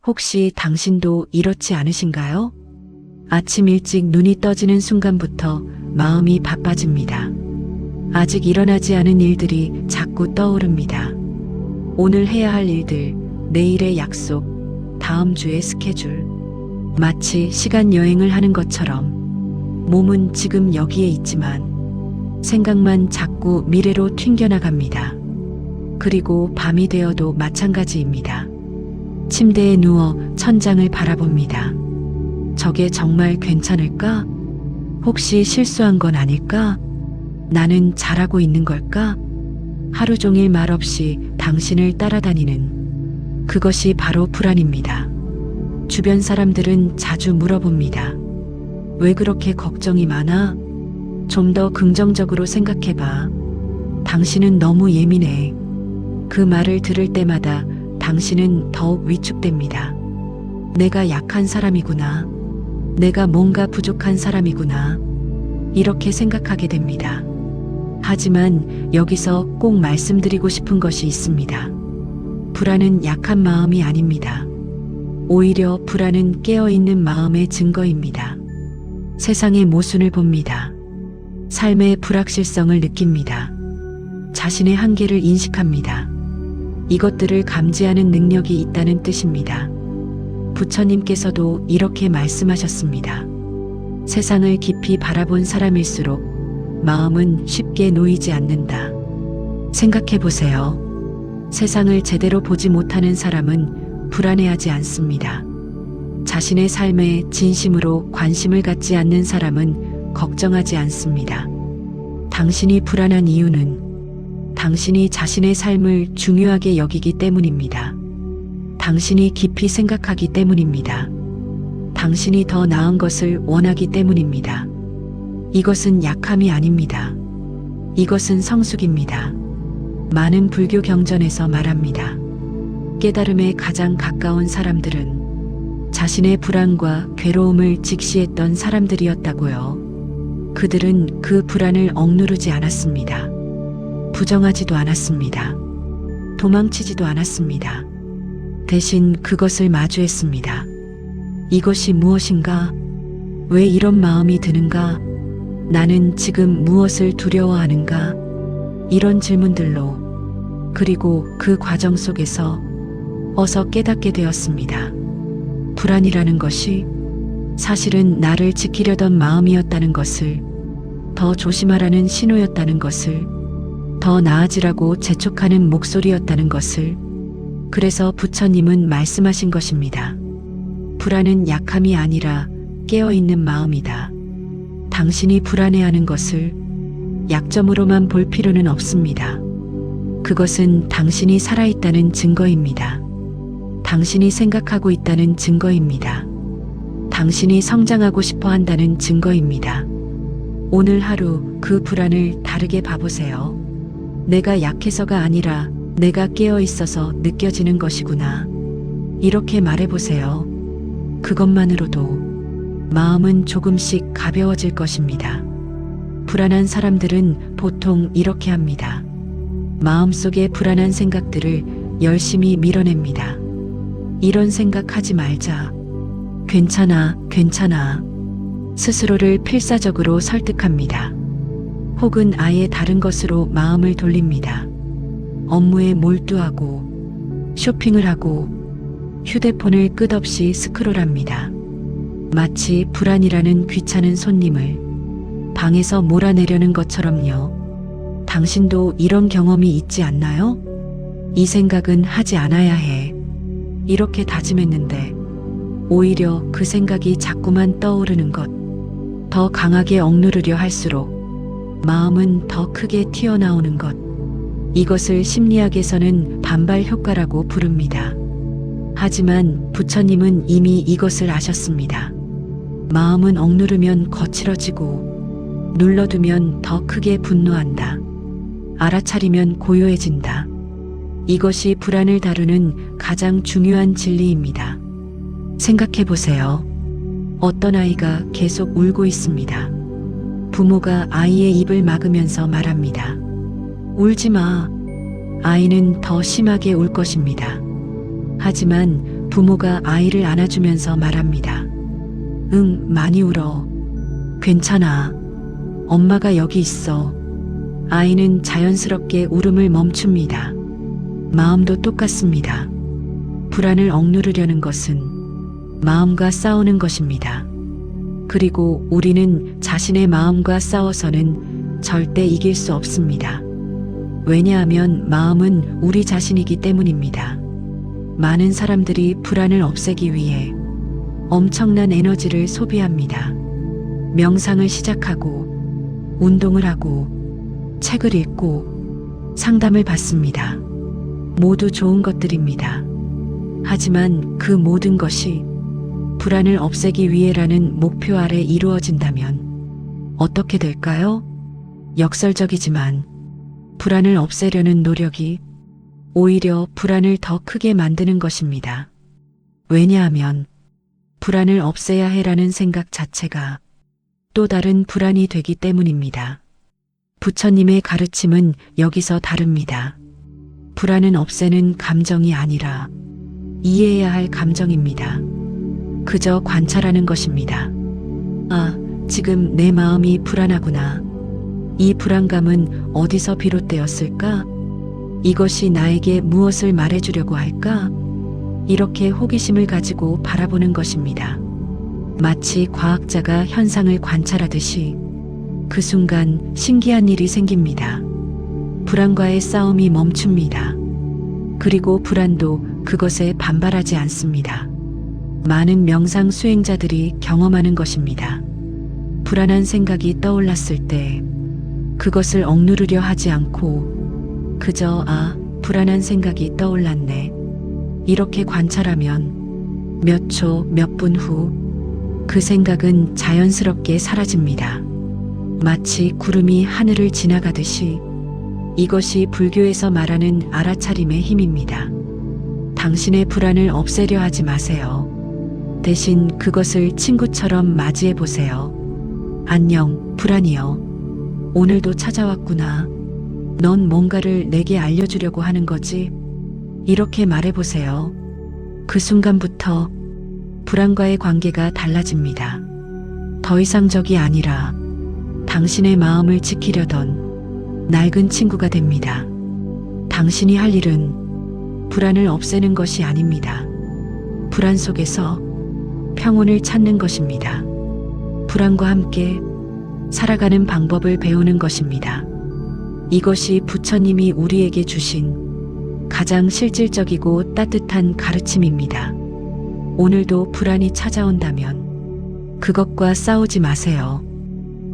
혹시 당신도 이렇지 않으신가요? 아침 일찍 눈이 떠지는 순간부터 마음이 바빠집니다. 아직 일어나지 않은 일들이 자꾸 떠오릅니다. 오늘 해야 할 일들, 내일의 약속, 다음 주의 스케줄. 마치 시간 여행을 하는 것처럼 몸은 지금 여기에 있지만 생각만 자꾸 미래로 튕겨나갑니다. 그리고 밤이 되어도 마찬가지입니다. 침대에 누워 천장을 바라봅니다. 저게 정말 괜찮을까? 혹시 실수한 건 아닐까? 나는 잘하고 있는 걸까? 하루 종일 말없이 당신을 따라다니는 그것이 바로 불안입니다. 주변 사람들은 자주 물어봅니다. 왜 그렇게 걱정이 많아? 좀 더 긍정적으로 생각해봐. 당신은 너무 예민해. 그 말을 들을 때마다 당신은 더욱 위축됩니다. 내가 약한 사람이구나. 내가 뭔가 부족한 사람이구나. 이렇게 생각하게 됩니다. 하지만 여기서 꼭 말씀드리고 싶은 것이 있습니다. 불안은 약한 마음이 아닙니다. 오히려 불안은 깨어있는 마음의 증거입니다. 세상의 모순을 봅니다. 삶의 불확실성을 느낍니다. 자신의 한계를 인식합니다. 이것들을 감지하는 능력이 있다는 뜻입니다. 부처님께서도 이렇게 말씀하셨습니다. 세상을 깊이 바라본 사람일수록 마음은 쉽게 놓이지 않는다. 생각해 보세요. 세상을 제대로 보지 못하는 사람은 불안해하지 않습니다. 자신의 삶에 진심으로 관심을 갖지 않는 사람은 걱정하지 않습니다. 당신이 불안한 이유는 당신이 자신의 삶을 중요하게 여기기 때문입니다. 당신이 깊이 생각하기 때문입니다. 당신이 더 나은 것을 원하기 때문입니다. 이것은 약함이 아닙니다. 이것은 성숙입니다. 많은 불교 경전에서 말합니다. 깨달음에 가장 가까운 사람들은 자신의 불안과 괴로움을 직시했던 사람들이었다고요. 그들은 그 불안을 억누르지 않았습니다. 부정하지도 않았습니다. 도망치지도 않았습니다. 대신 그것을 마주했습니다. 이것이 무엇인가? 왜 이런 마음이 드는가? 나는 지금 무엇을 두려워하는가? 이런 질문들로, 그리고 그 과정 속에서 어서 깨닫게 되었습니다. 불안이라는 것이 사실은 나를 지키려던 마음이었다는 것을, 더 조심하라는 신호였다는 것을, 더 나아지라고 재촉하는 목소리였다는 것을. 그래서 부처님은 말씀하신 것입니다. 불안은 약함이 아니라 깨어있는 마음이다. 당신이 불안해하는 것을 약점으로만 볼 필요는 없습니다. 그것은 당신이 살아있다는 증거입니다. 당신이 생각하고 있다는 증거입니다. 당신이 성장하고 싶어 한다는 증거입니다. 오늘 하루 그 불안을 다르게 봐보세요. 내가 약해서가 아니라 내가 깨어 있어서 느껴지는 것이구나. 이렇게 말해보세요. 그것만으로도 마음은 조금씩 가벼워질 것입니다. 불안한 사람들은 보통 이렇게 합니다. 마음속의 불안한 생각들을 열심히 밀어냅니다. 이런 생각하지 말자. 괜찮아, 괜찮아. 스스로를 필사적으로 설득합니다. 혹은 아예 다른 것으로 마음을 돌립니다. 업무에 몰두하고, 쇼핑을 하고, 휴대폰을 끝없이 스크롤합니다. 마치 불안이라는 귀찮은 손님을 방에서 몰아내려는 것처럼요. 당신도 이런 경험이 있지 않나요? 이 생각은 하지 않아야 해. 이렇게 다짐했는데 오히려 그 생각이 자꾸만 떠오르는 것. 더 강하게 억누르려 할수록 마음은 더 크게 튀어나오는 것. 이것을 심리학에서는 반발 효과라고 부릅니다. 하지만 부처님은 이미 이것을 아셨습니다. 마음은 억누르면 거칠어지고 눌러두면 더 크게 분노한다. 알아차리면 고요해진다. 이것이 불안을 다루는 가장 중요한 진리입니다. 생각해 보세요. 어떤 아이가 계속 울고 있습니다. 부모가 아이의 입을 막으면서 말합니다. 울지 마. 아이는 더 심하게 울 것입니다. 하지만 부모가 아이를 안아주면서 말합니다. 응, 많이 울어. 괜찮아. 엄마가 여기 있어. 아이는 자연스럽게 울음을 멈춥니다. 마음도 똑같습니다. 불안을 억누르려는 것은 마음과 싸우는 것입니다. 그리고 우리는 자신의 마음과 싸워서는 절대 이길 수 없습니다. 왜냐하면 마음은 우리 자신이기 때문입니다. 많은 사람들이 불안을 없애기 위해 엄청난 에너지를 소비합니다. 명상을 시작하고, 운동을 하고, 책을 읽고, 상담을 받습니다. 모두 좋은 것들입니다. 하지만 그 모든 것이 불안을 없애기 위해라는 목표 아래 이루어진다면 어떻게 될까요? 역설적이지만 불안을 없애려는 노력이 오히려 불안을 더 크게 만드는 것입니다. 왜냐하면 불안을 없애야 해라는 생각 자체가 또 다른 불안이 되기 때문입니다. 부처님의 가르침은 여기서 다릅니다. 불안은 없애는 감정이 아니라 이해해야 할 감정입니다. 그저 관찰하는 것입니다. 아, 지금 내 마음이 불안하구나. 이 불안감은 어디서 비롯되었을까? 이것이 나에게 무엇을 말해주려고 할까? 이렇게 호기심을 가지고 바라보는 것입니다. 마치 과학자가 현상을 관찰하듯이 그 순간 신기한 일이 생깁니다. 불안과의 싸움이 멈춥니다. 그리고 불안도 그것에 반발하지 않습니다. 많은 명상 수행자들이 경험하는 것입니다. 불안한 생각이 떠올랐을 때 그것을 억누르려 하지 않고 그저 불안한 생각이 떠올랐네. 이렇게 관찰하면 몇 초, 몇 분 후 그 생각은 자연스럽게 사라집니다. 마치 구름이 하늘을 지나가듯이 이것이 불교에서 말하는 알아차림의 힘입니다. 당신의 불안을 없애려 하지 마세요. 대신 그것을 친구처럼 맞이해 보세요. 안녕, 불안이여. 오늘도 찾아왔구나. 넌 뭔가를 내게 알려주려고 하는 거지? 이렇게 말해보세요. 그 순간부터 불안과의 관계가 달라집니다. 더 이상 적이 아니라 당신의 마음을 지키려던 낡은 친구가 됩니다. 당신이 할 일은 불안을 없애는 것이 아닙니다. 불안 속에서 평온을 찾는 것입니다. 불안과 함께 살아가는 방법을 배우는 것입니다. 이것이 부처님이 우리에게 주신 가장 실질적이고 따뜻한 가르침입니다. 오늘도 불안이 찾아온다면 그것과 싸우지 마세요.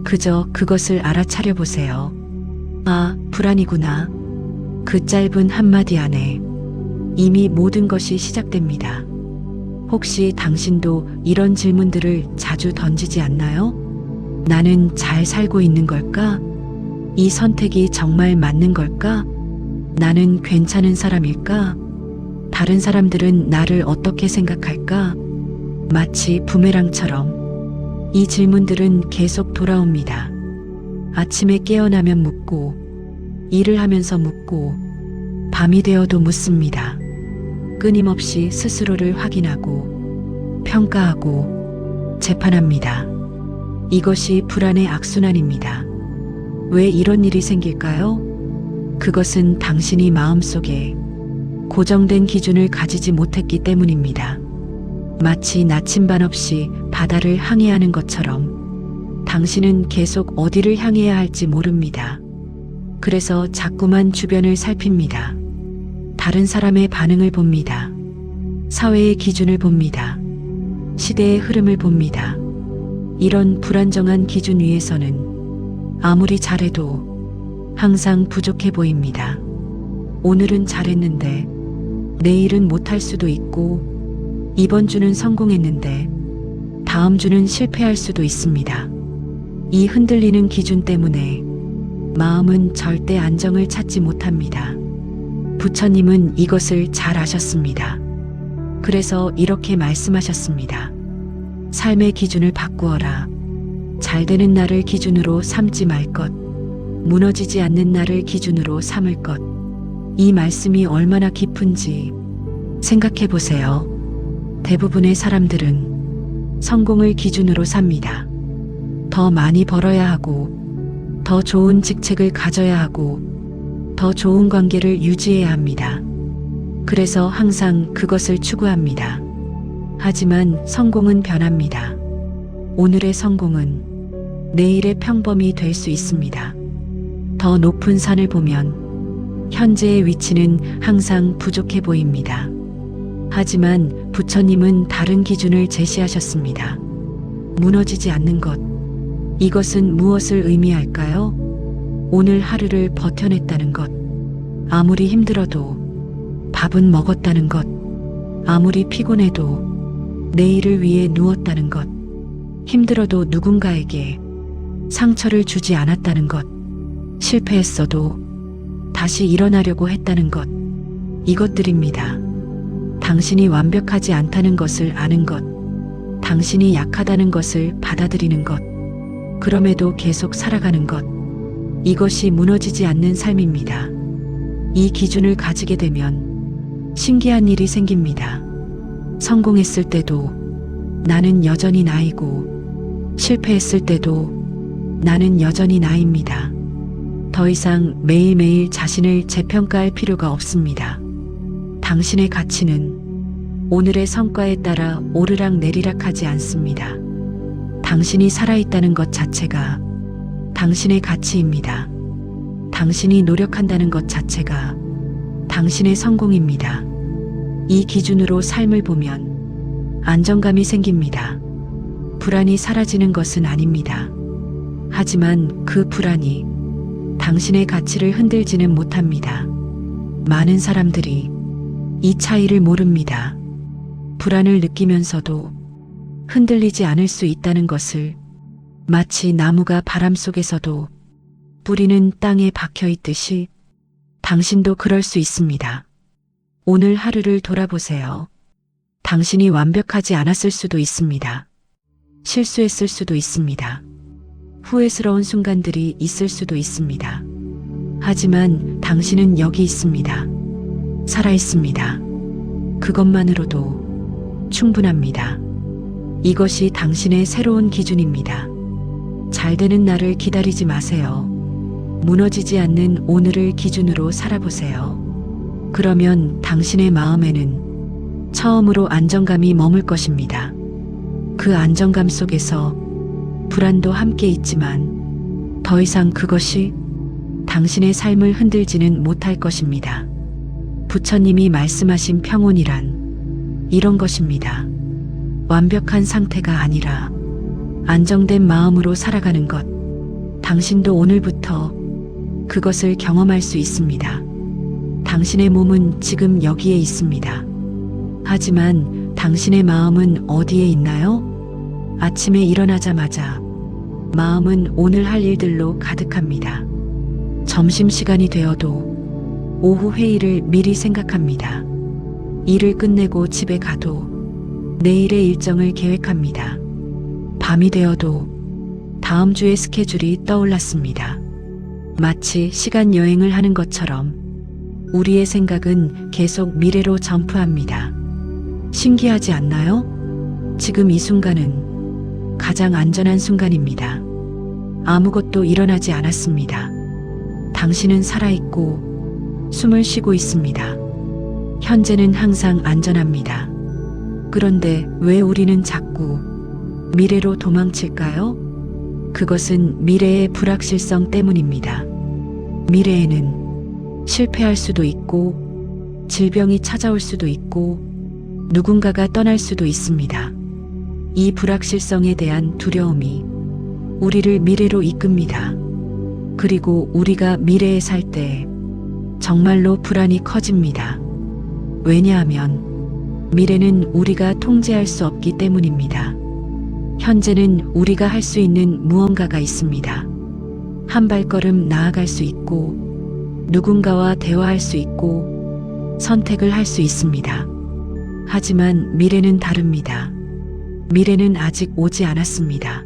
그저 그것을 알아차려 보세요. 아, 불안이구나. 그 짧은 한마디 안에 이미 모든 것이 시작됩니다. 혹시 당신도 이런 질문들을 자주 던지지 않나요? 나는 잘 살고 있는 걸까? 이 선택이 정말 맞는 걸까? 나는 괜찮은 사람일까? 다른 사람들은 나를 어떻게 생각할까? 마치 부메랑처럼 이 질문들은 계속 돌아옵니다. 아침에 깨어나면 묻고, 일을 하면서 묻고, 밤이 되어도 묻습니다. 끊임없이 스스로를 확인하고, 평가하고, 재판합니다. 이것이 불안의 악순환입니다. 왜 이런 일이 생길까요? 그것은 당신이 마음속에 고정된 기준을 가지지 못했기 때문입니다. 마치 나침반 없이 바다를 항해하는 것처럼 당신은 계속 어디를 향해야 할지 모릅니다. 그래서 자꾸만 주변을 살핍니다. 다른 사람의 반응을 봅니다. 사회의 기준을 봅니다. 시대의 흐름을 봅니다. 이런 불안정한 기준 위에서는 아무리 잘해도 항상 부족해 보입니다. 오늘은 잘했는데 내일은 못할 수도 있고 이번 주는 성공했는데 다음 주는 실패할 수도 있습니다. 이 흔들리는 기준 때문에 마음은 절대 안정을 찾지 못합니다. 부처님은 이것을 잘 아셨습니다. 그래서 이렇게 말씀하셨습니다. 삶의 기준을 바꾸어라. 잘 되는 날을 기준으로 삼지 말 것. 무너지지 않는 날을 기준으로 삼을 것. 이 말씀이 얼마나 깊은지 생각해 보세요. 대부분의 사람들은 성공을 기준으로 삽니다. 더 많이 벌어야 하고, 더 좋은 직책을 가져야 하고, 더 좋은 관계를 유지해야 합니다. 그래서 항상 그것을 추구합니다. 하지만 성공은 변합니다. 오늘의 성공은 내일의 평범이 될 수 있습니다. 더 높은 산을 보면 현재의 위치는 항상 부족해 보입니다. 하지만 부처님은 다른 기준을 제시하셨습니다. 무너지지 않는 것. 이것은 무엇을 의미할까요? 오늘 하루를 버텨냈다는 것. 아무리 힘들어도 밥은 먹었다는 것. 아무리 피곤해도 내일을 위해 누웠다는 것. 힘들어도 누군가에게 상처를 주지 않았다는 것. 실패했어도 다시 일어나려고 했다는 것. 이것들입니다. 당신이 완벽하지 않다는 것을 아는 것. 당신이 약하다는 것을 받아들이는 것. 그럼에도 계속 살아가는 것. 이것이 무너지지 않는 삶입니다. 이 기준을 가지게 되면 신기한 일이 생깁니다. 성공했을 때도 나는 여전히 나이고, 실패했을 때도 나는 여전히 나입니다. 더 이상 매일매일 자신을 재평가할 필요가 없습니다. 당신의 가치는 오늘의 성과에 따라 오르락 내리락 하지 않습니다. 당신이 살아있다는 것 자체가 당신의 가치입니다. 당신이 노력한다는 것 자체가 당신의 성공입니다. 이 기준으로 삶을 보면 안정감이 생깁니다. 불안이 사라지는 것은 아닙니다. 하지만 그 불안이 당신의 가치를 흔들지는 못합니다. 많은 사람들이 이 차이를 모릅니다. 불안을 느끼면서도 흔들리지 않을 수 있다는 것을, 마치 나무가 바람 속에서도 뿌리는 땅에 박혀 있듯이 당신도 그럴 수 있습니다. 오늘 하루를 돌아보세요. 당신이 완벽하지 않았을 수도 있습니다. 실수했을 수도 있습니다. 후회스러운 순간들이 있을 수도 있습니다. 하지만 당신은 여기 있습니다. 살아 있습니다. 그것만으로도 충분합니다. 이것이 당신의 새로운 기준입니다. 잘 되는 날을 기다리지 마세요. 무너지지 않는 오늘을 기준으로 살아보세요. 그러면 당신의 마음에는 처음으로 안정감이 머물 것입니다. 그 안정감 속에서 불안도 함께 있지만 더 이상 그것이 당신의 삶을 흔들지는 못할 것입니다. 부처님이 말씀하신 평온이란 이런 것입니다. 완벽한 상태가 아니라 안정된 마음으로 살아가는 것. 당신도 오늘부터 그것을 경험할 수 있습니다. 당신의 몸은 지금 여기에 있습니다. 하지만 당신의 마음은 어디에 있나요? 아침에 일어나자마자 마음은 오늘 할 일들로 가득합니다. 점심시간이 되어도 오후 회의를 미리 생각합니다. 일을 끝내고 집에 가도 내일의 일정을 계획합니다. 밤이 되어도 다음 주의 스케줄이 떠올랐습니다. 마치 시간 여행을 하는 것처럼 우리의 생각은 계속 미래로 점프합니다. 신기하지 않나요? 지금 이 순간은 가장 안전한 순간입니다. 아무것도 일어나지 않았습니다. 당신은 살아있고 숨을 쉬고 있습니다. 현재는 항상 안전합니다. 그런데 왜 우리는 자꾸 미래로 도망칠까요? 그것은 미래의 불확실성 때문입니다. 미래에는 실패할 수도 있고, 질병이 찾아올 수도 있고, 누군가가 떠날 수도 있습니다. 이 불확실성에 대한 두려움이 우리를 미래로 이끕니다. 그리고 우리가 미래에 살 때 정말로 불안이 커집니다. 왜냐하면 미래는 우리가 통제할 수 없기 때문입니다. 현재는 우리가 할 수 있는 무언가가 있습니다. 한 발걸음 나아갈 수 있고, 누군가와 대화할 수 있고, 선택을 할 수 있습니다. 하지만 미래는 다릅니다. 미래는 아직 오지 않았습니다.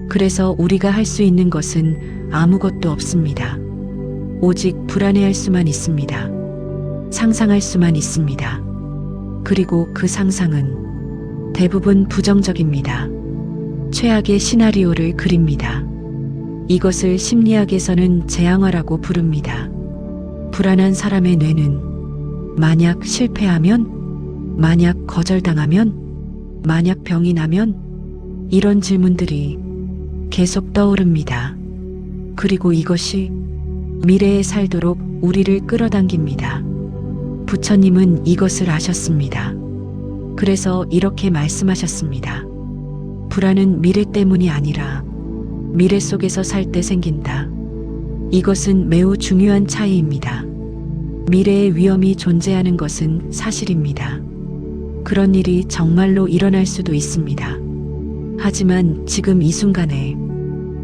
그래서 우리가 할 수 있는 것은 아무것도 없습니다. 오직 불안해할 수만 있습니다. 상상할 수만 있습니다. 그리고 그 상상은 대부분 부정적입니다. 최악의 시나리오를 그립니다. 이것을 심리학에서는 재앙화라고 부릅니다. 불안한 사람의 뇌는 만약 실패하면, 만약 거절당하면, 만약 병이 나면 이런 질문들이 계속 떠오릅니다. 그리고 이것이 미래에 살도록 우리를 끌어당깁니다. 부처님은 이것을 아셨습니다. 그래서 이렇게 말씀하셨습니다. 불안은 미래 때문이 아니라 미래 속에서 살 때 생긴다. 이것은 매우 중요한 차이입니다. 미래의 위험이 존재하는 것은 사실입니다. 그런 일이 정말로 일어날 수도 있습니다. 하지만 지금 이 순간에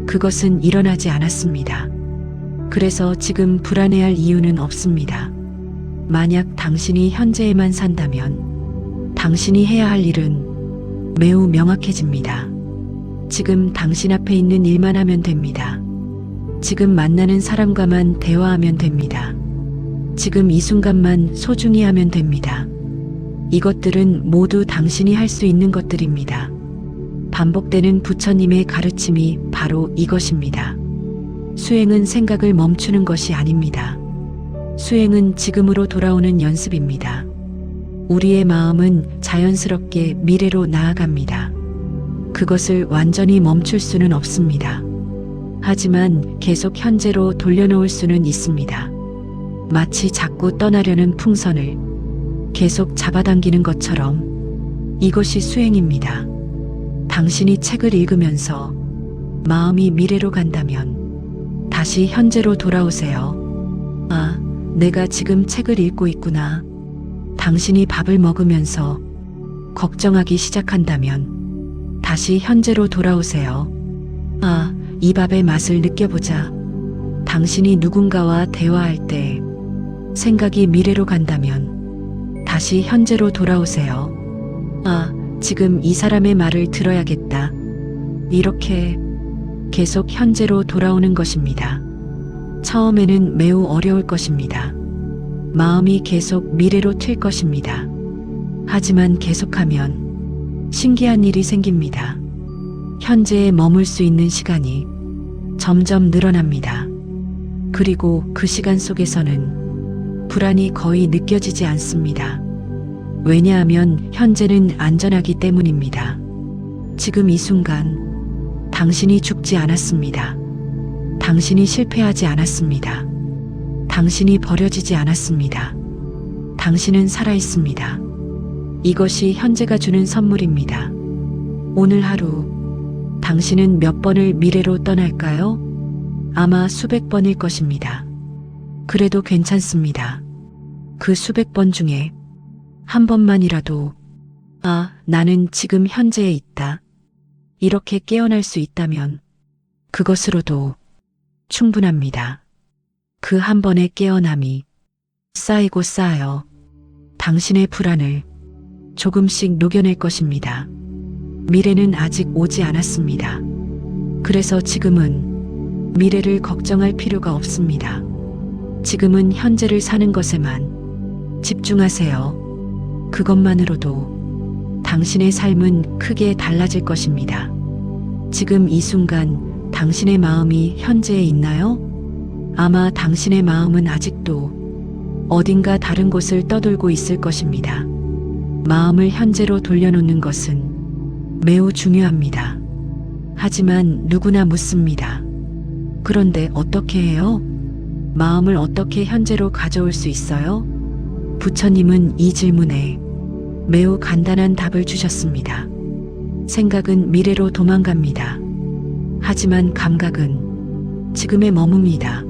그것은 일어나지 않았습니다. 그래서 지금 불안해할 이유는 없습니다. 만약 당신이 현재에만 산다면 당신이 해야 할 일은 매우 명확해집니다. 지금 당신 앞에 있는 일만 하면 됩니다. 지금 만나는 사람과만 대화하면 됩니다. 지금 이 순간만 소중히 하면 됩니다. 이것들은 모두 당신이 할 수 있는 것들입니다. 반복되는 부처님의 가르침이 바로 이것입니다. 수행은 생각을 멈추는 것이 아닙니다. 수행은 지금으로 돌아오는 연습입니다. 우리의 마음은 자연스럽게 미래로 나아갑니다. 그것을 완전히 멈출 수는 없습니다. 하지만 계속 현재로 돌려놓을 수는 있습니다. 마치 자꾸 떠나려는 풍선을 계속 잡아당기는 것처럼 이것이 수행입니다. 당신이 책을 읽으면서 마음이 미래로 간다면 다시 현재로 돌아오세요. 아, 내가 지금 책을 읽고 있구나. 당신이 밥을 먹으면서 걱정하기 시작한다면 다시 현재로 돌아오세요. 아, 이 밥의 맛을 느껴보자. 당신이 누군가와 대화할 때 생각이 미래로 간다면 다시 현재로 돌아오세요. 아, 지금 이 사람의 말을 들어야겠다. 이렇게 계속 현재로 돌아오는 것입니다. 처음에는 매우 어려울 것입니다. 마음이 계속 미래로 튈 것입니다. 하지만 계속하면 신기한 일이 생깁니다. 현재에 머물 수 있는 시간이 점점 늘어납니다. 그리고 그 시간 속에서는 불안이 거의 느껴지지 않습니다. 왜냐하면 현재는 안전하기 때문입니다. 지금 이 순간 당신이 죽지 않았습니다. 당신이 실패하지 않았습니다. 당신이 버려지지 않았습니다. 당신은 살아있습니다. 이것이 현재가 주는 선물입니다. 오늘 하루 당신은 몇 번을 미래로 떠날까요? 아마 수백 번일 것입니다. 그래도 괜찮습니다. 그 수백 번 중에 한 번만이라도 아, 나는 지금 현재에 있다. 이렇게 깨어날 수 있다면 그것으로도 충분합니다. 그 한 번의 깨어남이 쌓이고 쌓여 당신의 불안을 조금씩 녹여낼 것입니다. 미래는 아직 오지 않았습니다. 그래서 지금은 미래를 걱정할 필요가 없습니다. 지금은 현재를 사는 것에만 집중하세요. 그것만으로도 당신의 삶은 크게 달라질 것입니다. 지금 이 순간 당신의 마음이 현재에 있나요? 아마 당신의 마음은 아직도 어딘가 다른 곳을 떠돌고 있을 것입니다. 마음을 현재로 돌려놓는 것은 매우 중요합니다. 하지만 누구나 묻습니다. 그런데 어떻게 해요? 마음을 어떻게 현재로 가져올 수 있어요? 부처님은 이 질문에 매우 간단한 답을 주셨습니다. 생각은 미래로 도망갑니다. 하지만 감각은 지금에 머뭅니다.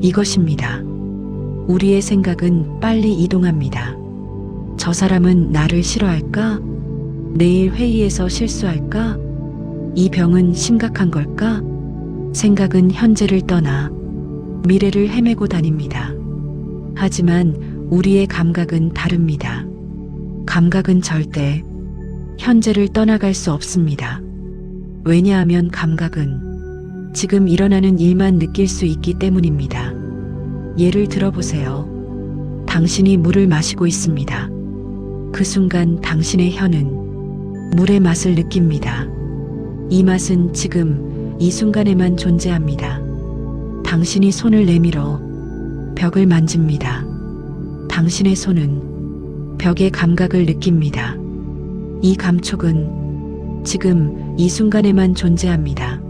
이것입니다. 우리의 생각은 빨리 이동합니다. 저 사람은 나를 싫어할까? 내일 회의에서 실수할까? 이 병은 심각한 걸까? 생각은 현재를 떠나 미래를 헤매고 다닙니다. 하지만 우리의 감각은 다릅니다. 감각은 절대 현재를 떠나갈 수 없습니다. 왜냐하면 감각은 지금 일어나는 일만 느낄 수 있기 때문입니다. 예를 들어보세요. 당신이 물을 마시고 있습니다. 그 순간 당신의 혀는 물의 맛을 느낍니다. 이 맛은 지금 이 순간에만 존재합니다. 당신이 손을 내밀어 벽을 만집니다. 당신의 손은 벽의 감각을 느낍니다. 이 감촉은 지금 이 순간에만 존재합니다.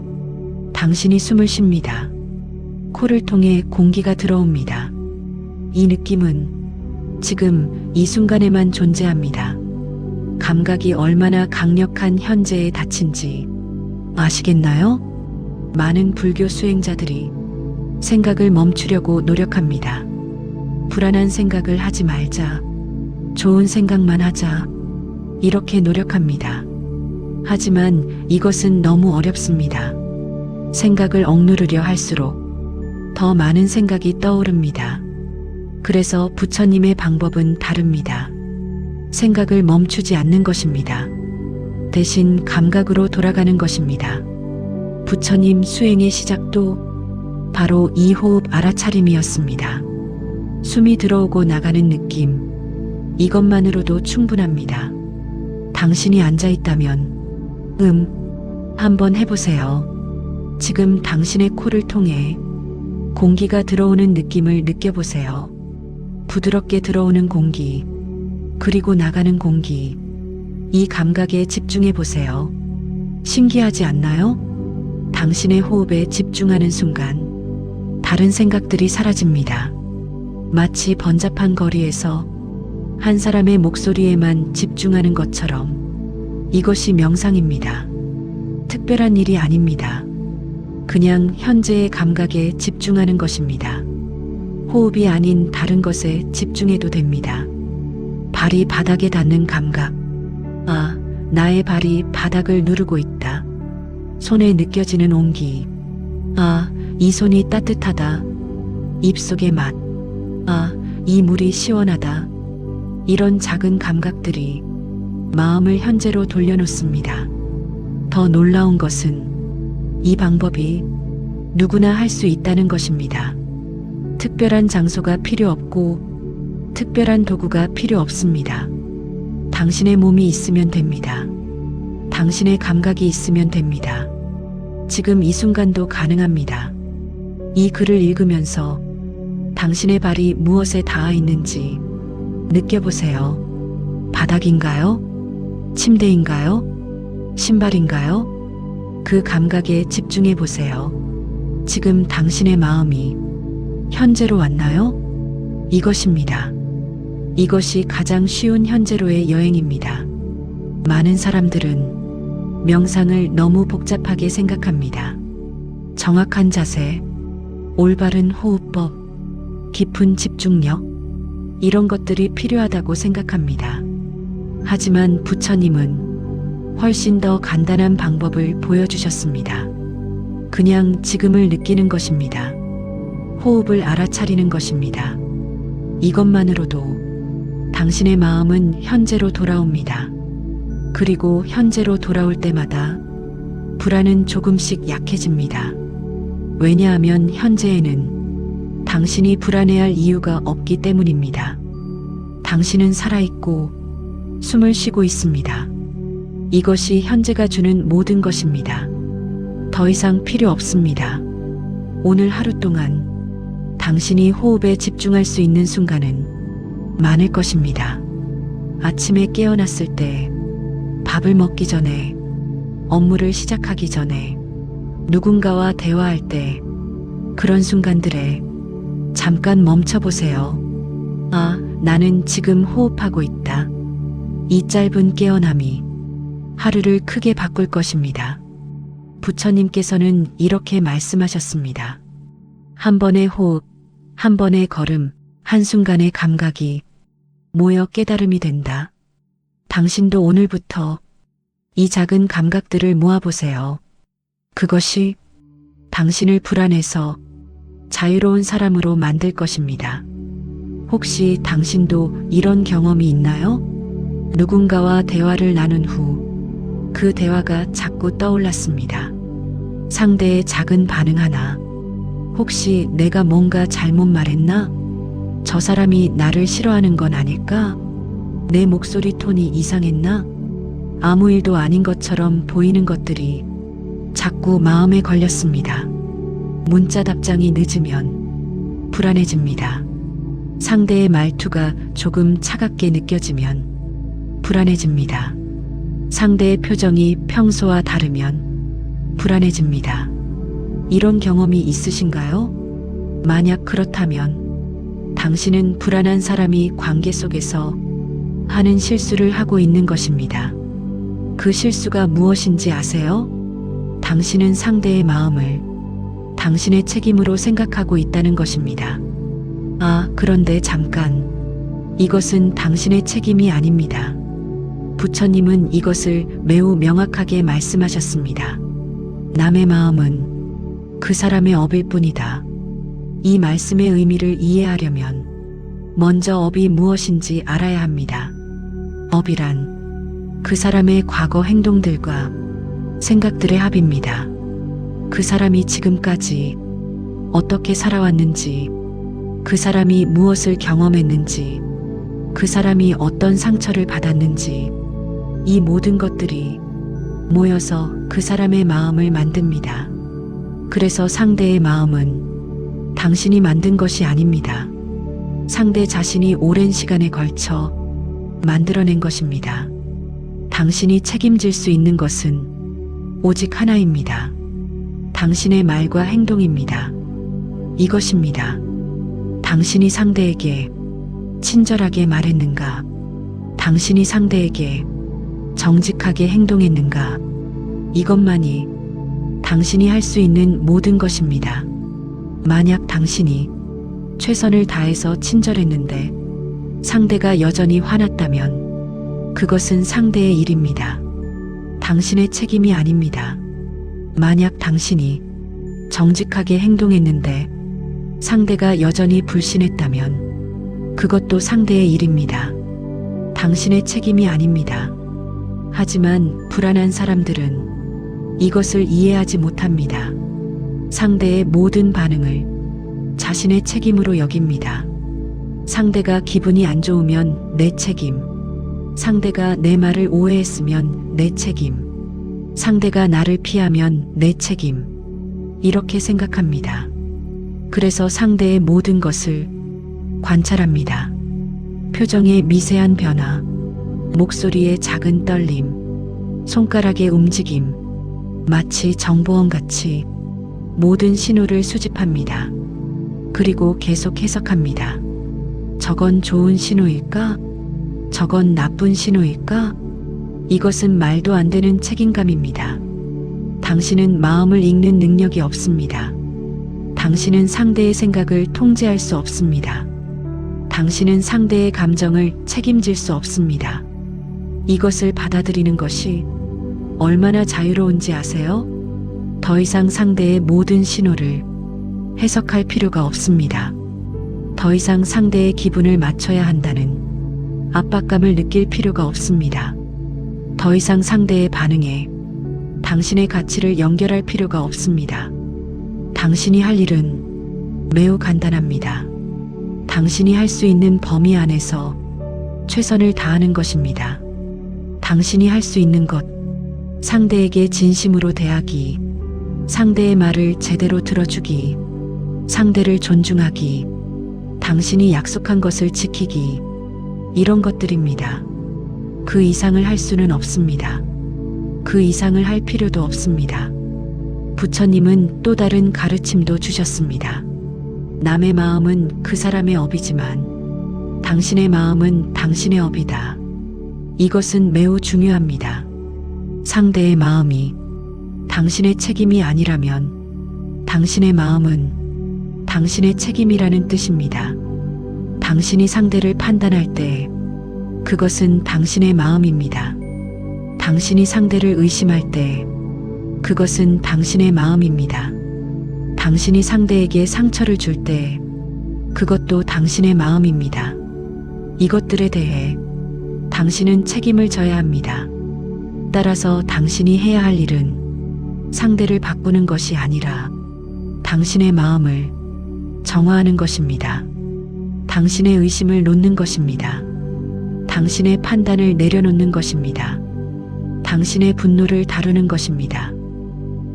당신이 숨을 쉽니다. 코를 통해 공기가 들어옵니다. 이 느낌은 지금 이 순간에만 존재합니다. 감각이 얼마나 강력한 현재에 닫힌지 아시겠나요? 많은 불교 수행자들이 생각을 멈추려고 노력합니다. 불안한 생각을 하지 말자, 좋은 생각만 하자, 이렇게 노력합니다. 하지만 이것은 너무 어렵습니다. 생각을 억누르려 할수록 더 많은 생각이 떠오릅니다. 그래서 부처님의 방법은 다릅니다. 생각을 멈추지 않는 것입니다. 대신 감각으로 돌아가는 것입니다. 부처님 수행의 시작도 바로 이 호흡 알아차림이었습니다. 숨이 들어오고 나가는 느낌, 이것만으로도 충분합니다. 당신이 앉아 있다면, 한번 해보세요. 지금 당신의 코를 통해 공기가 들어오는 느낌을 느껴보세요. 부드럽게 들어오는 공기, 그리고 나가는 공기, 이 감각에 집중해 보세요. 신기하지 않나요? 당신의 호흡에 집중하는 순간 다른 생각들이 사라집니다. 마치 번잡한 거리에서 한 사람의 목소리에만 집중하는 것처럼 이것이 명상입니다. 특별한 일이 아닙니다. 그냥 현재의 감각에 집중하는 것입니다. 호흡이 아닌 다른 것에 집중해도 됩니다. 발이 바닥에 닿는 감각. 아, 나의 발이 바닥을 누르고 있다. 손에 느껴지는 온기. 아, 이 손이 따뜻하다. 입속의 맛. 아, 이 물이 시원하다. 이런 작은 감각들이 마음을 현재로 돌려놓습니다. 더 놀라운 것은 이 방법이 누구나 할 수 있다는 것입니다. 특별한 장소가 필요 없고 특별한 도구가 필요 없습니다. 당신의 몸이 있으면 됩니다. 당신의 감각이 있으면 됩니다. 지금 이 순간도 가능합니다. 이 글을 읽으면서 당신의 발이 무엇에 닿아 있는지 느껴보세요. 바닥인가요? 침대인가요? 신발인가요? 그 감각에 집중해 보세요. 지금 당신의 마음이 현재로 왔나요? 이것입니다. 이것이 가장 쉬운 현재로의 여행입니다. 많은 사람들은 명상을 너무 복잡하게 생각합니다. 정확한 자세, 올바른 호흡법, 깊은 집중력, 이런 것들이 필요하다고 생각합니다. 하지만 부처님은 훨씬 더 간단한 방법을 보여주셨습니다. 그냥 지금을 느끼는 것입니다. 호흡을 알아차리는 것입니다. 이것만으로도 당신의 마음은 현재로 돌아옵니다. 그리고 현재로 돌아올 때마다 불안은 조금씩 약해집니다. 왜냐하면 현재에는 당신이 불안해할 이유가 없기 때문입니다. 당신은 살아있고 숨을 쉬고 있습니다. 이것이 현재가 주는 모든 것입니다. 더 이상 필요 없습니다. 오늘 하루 동안 당신이 호흡에 집중할 수 있는 순간은 많을 것입니다. 아침에 깨어났을 때, 밥을 먹기 전에, 업무를 시작하기 전에, 누군가와 대화할 때, 그런 순간들에 잠깐 멈춰보세요. 아, 나는 지금 호흡하고 있다. 이 짧은 깨어남이 하루를 크게 바꿀 것입니다. 부처님께서는 이렇게 말씀하셨습니다. 한 번의 호흡, 한 번의 걸음, 한순간의 감각이 모여 깨달음이 된다. 당신도 오늘부터 이 작은 감각들을 모아보세요. 그것이 당신을 불안해서 자유로운 사람으로 만들 것입니다. 혹시 당신도 이런 경험이 있나요? 누군가와 대화를 나눈 후 그 대화가 자꾸 떠올랐습니다. 상대의 작은 반응 하나, 혹시 내가 뭔가 잘못 말했나? 저 사람이 나를 싫어하는 건 아닐까? 내 목소리 톤이 이상했나? 아무 일도 아닌 것처럼 보이는 것들이 자꾸 마음에 걸렸습니다. 문자 답장이 늦으면 불안해집니다. 상대의 말투가 조금 차갑게 느껴지면 불안해집니다. 상대의 표정이 평소와 다르면 불안해집니다. 이런 경험이 있으신가요? 만약 그렇다면 당신은 불안한 사람이 관계 속에서 하는 실수를 하고 있는 것입니다. 그 실수가 무엇인지 아세요? 당신은 상대의 마음을 당신의 책임으로 생각하고 있다는 것입니다. 아, 그런데 잠깐. 이것은 당신의 책임이 아닙니다. 부처님은 이것을 매우 명확하게 말씀하셨습니다. 남의 마음은 그 사람의 업일 뿐이다. 이 말씀의 의미를 이해하려면 먼저 업이 무엇인지 알아야 합니다. 업이란 그 사람의 과거 행동들과 생각들의 합입니다. 그 사람이 지금까지 어떻게 살아왔는지, 그 사람이 무엇을 경험했는지, 그 사람이 어떤 상처를 받았는지, 이 모든 것들이 모여서 그 사람의 마음을 만듭니다. 그래서 상대의 마음은 당신이 만든 것이 아닙니다. 상대 자신이 오랜 시간에 걸쳐 만들어낸 것입니다. 당신이 책임질 수 있는 것은 오직 하나입니다. 당신의 말과 행동입니다. 이것입니다. 당신이 상대에게 친절하게 말했는가? 당신이 상대에게 정직하게 행동했는가? 이것만이 당신이 할 수 있는 모든 것입니다. 만약 당신이 최선을 다해서 친절했는데 상대가 여전히 화났다면 그것은 상대의 일입니다. 당신의 책임이 아닙니다. 만약 당신이 정직하게 행동했는데 상대가 여전히 불신했다면 그것도 상대의 일입니다. 당신의 책임이 아닙니다. 하지만 불안한 사람들은 이것을 이해하지 못합니다. 상대의 모든 반응을 자신의 책임으로 여깁니다. 상대가 기분이 안 좋으면 내 책임. 상대가 내 말을 오해했으면 내 책임. 상대가 나를 피하면 내 책임. 이렇게 생각합니다. 그래서 상대의 모든 것을 관찰합니다. 표정의 미세한 변화, 목소리의 작은 떨림, 손가락의 움직임, 마치 정보원같이 모든 신호를 수집합니다. 그리고 계속 해석합니다. 저건 좋은 신호일까? 저건 나쁜 신호일까? 이것은 말도 안 되는 책임감입니다. 당신은 마음을 읽는 능력이 없습니다. 당신은 상대의 생각을 통제할 수 없습니다. 당신은 상대의 감정을 책임질 수 없습니다. 이것을 받아들이는 것이 얼마나 자유로운지 아세요? 더 이상 상대의 모든 신호를 해석할 필요가 없습니다. 더 이상 상대의 기분을 맞춰야 한다는 압박감을 느낄 필요가 없습니다. 더 이상 상대의 반응에 당신의 가치를 연결할 필요가 없습니다. 당신이 할 일은 매우 간단합니다. 당신이 할 수 있는 범위 안에서 최선을 다하는 것입니다. 당신이 할 수 있는 것, 상대에게 진심으로 대하기, 상대의 말을 제대로 들어주기, 상대를 존중하기, 당신이 약속한 것을 지키기, 이런 것들입니다. 그 이상을 할 수는 없습니다. 그 이상을 할 필요도 없습니다. 부처님은 또 다른 가르침도 주셨습니다. 남의 마음은 그 사람의 업이지만 당신의 마음은 당신의 업이다. 이것은 매우 중요합니다. 상대의 마음이 당신의 책임이 아니라면 당신의 마음은 당신의 책임이라는 뜻입니다. 당신이 상대를 판단할 때 그것은 당신의 마음입니다. 당신이 상대를 의심할 때 그것은 당신의 마음입니다. 당신이 상대에게 상처를 줄 때 그것도 당신의 마음입니다. 이것들에 대해 당신은 책임을 져야 합니다. 따라서 당신이 해야 할 일은 상대를 바꾸는 것이 아니라 당신의 마음을 정화하는 것입니다. 당신의 의심을 놓는 것입니다. 당신의 판단을 내려놓는 것입니다. 당신의 분노를 다루는 것입니다.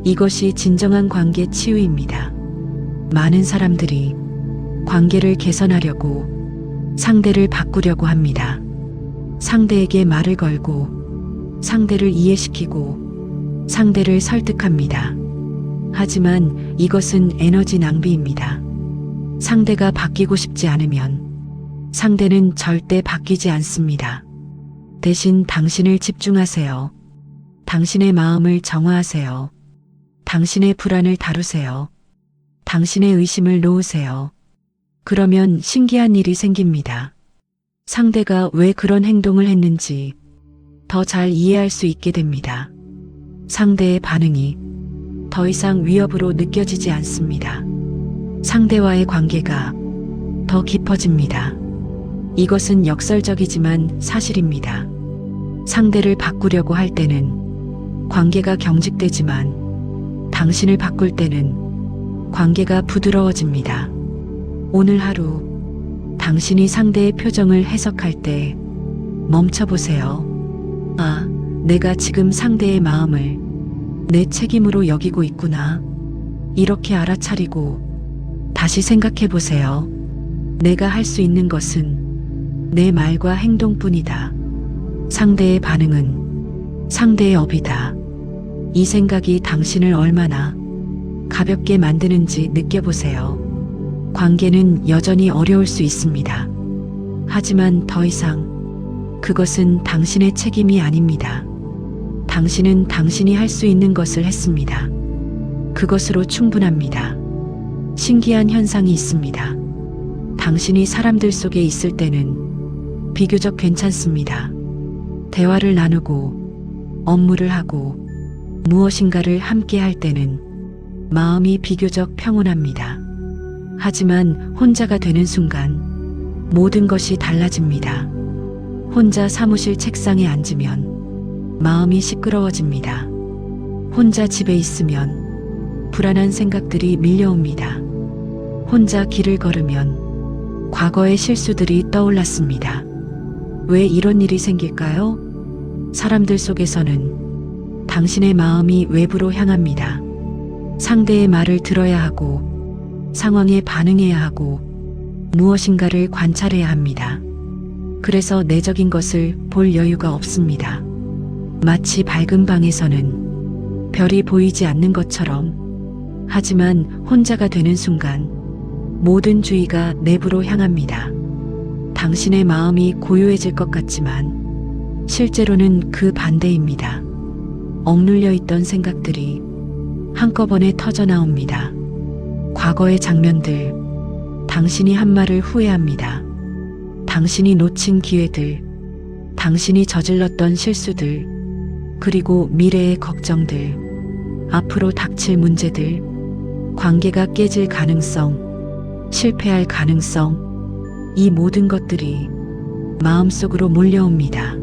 이것이 진정한 관계 치유입니다. 많은 사람들이 관계를 개선하려고 상대를 바꾸려고 합니다. 상대에게 말을 걸고 상대를 이해시키고 상대를 설득합니다. 하지만 이것은 에너지 낭비입니다. 상대가 바뀌고 싶지 않으면 상대는 절대 바뀌지 않습니다. 대신 당신을 집중하세요. 당신의 마음을 정화하세요. 당신의 불안을 다루세요. 당신의 의심을 놓으세요. 그러면 신기한 일이 생깁니다. 상대가 왜 그런 행동을 했는지 더 잘 이해할 수 있게 됩니다. 상대의 반응이 더 이상 위협으로 느껴지지 않습니다. 상대와의 관계가 더 깊어집니다. 이것은 역설적이지만 사실입니다. 상대를 바꾸려고 할 때는 관계가 경직되지만 당신을 바꿀 때는 관계가 부드러워집니다. 오늘 하루 당신이 상대의 표정을 해석할 때 멈춰보세요. 아, 내가 지금 상대의 마음을 내 책임으로 여기고 있구나. 이렇게 알아차리고 다시 생각해 보세요. 내가 할 수 있는 것은 내 말과 행동뿐이다. 상대의 반응은 상대의 업이다. 이 생각이 당신을 얼마나 가볍게 만드는지 느껴보세요. 관계는 여전히 어려울 수 있습니다. 하지만 더 이상 그것은 당신의 책임이 아닙니다. 당신은 당신이 할 수 있는 것을 했습니다. 그것으로 충분합니다. 신기한 현상이 있습니다. 당신이 사람들 속에 있을 때는 비교적 괜찮습니다. 대화를 나누고 업무를 하고 무엇인가를 함께 할 때는 마음이 비교적 평온합니다. 하지만 혼자가 되는 순간 모든 것이 달라집니다. 혼자 사무실 책상에 앉으면 마음이 시끄러워집니다. 혼자 집에 있으면 불안한 생각들이 밀려옵니다. 혼자 길을 걸으면 과거의 실수들이 떠올랐습니다. 왜 이런 일이 생길까요? 사람들 속에서는 당신의 마음이 외부로 향합니다. 상대의 말을 들어야 하고 상황에 반응해야 하고 무엇인가를 관찰해야 합니다. 그래서 내적인 것을 볼 여유가 없습니다. 마치 밝은 방에서는 별이 보이지 않는 것처럼, 하지만 혼자가 되는 순간 모든 주의가 내부로 향합니다. 당신의 마음이 고요해질 것 같지만 실제로는 그 반대입니다. 억눌려 있던 생각들이 한꺼번에 터져 나옵니다. 과거의 장면들, 당신이 한 말을 후회합니다. 당신이 놓친 기회들, 당신이 저질렀던 실수들, 그리고 미래의 걱정들, 앞으로 닥칠 문제들, 관계가 깨질 가능성, 실패할 가능성, 이 모든 것들이 마음속으로 몰려옵니다.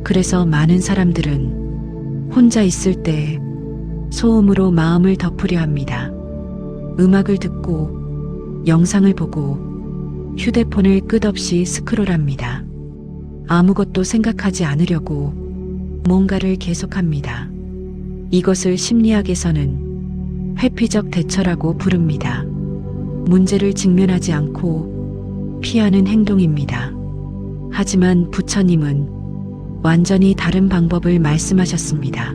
그래서 많은 사람들은 혼자 있을 때 소음으로 마음을 덮으려 합니다. 음악을 듣고, 영상을 보고, 휴대폰을 끝없이 스크롤합니다. 아무것도 생각하지 않으려고 뭔가를 계속합니다. 이것을 심리학에서는 회피적 대처라고 부릅니다. 문제를 직면하지 않고 피하는 행동입니다. 하지만 부처님은 완전히 다른 방법을 말씀하셨습니다.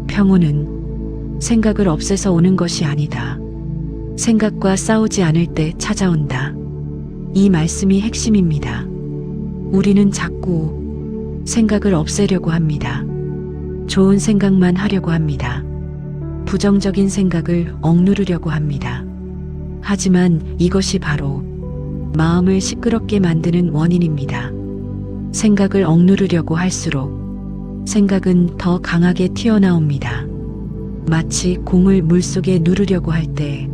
평온은 생각을 없애서 오는 것이 아니다. 생각과 싸우지 않을 때 찾아온다. 이 말씀이 핵심입니다. 우리는 자꾸 생각을 없애려고 합니다. 좋은 생각만 하려고 합니다. 부정적인 생각을 억누르려고 합니다. 하지만 이것이 바로 마음을 시끄럽게 만드는 원인입니다. 생각을 억누르려고 할수록 생각은 더 강하게 튀어나옵니다. 마치 공을 물속에 누르려고 할 때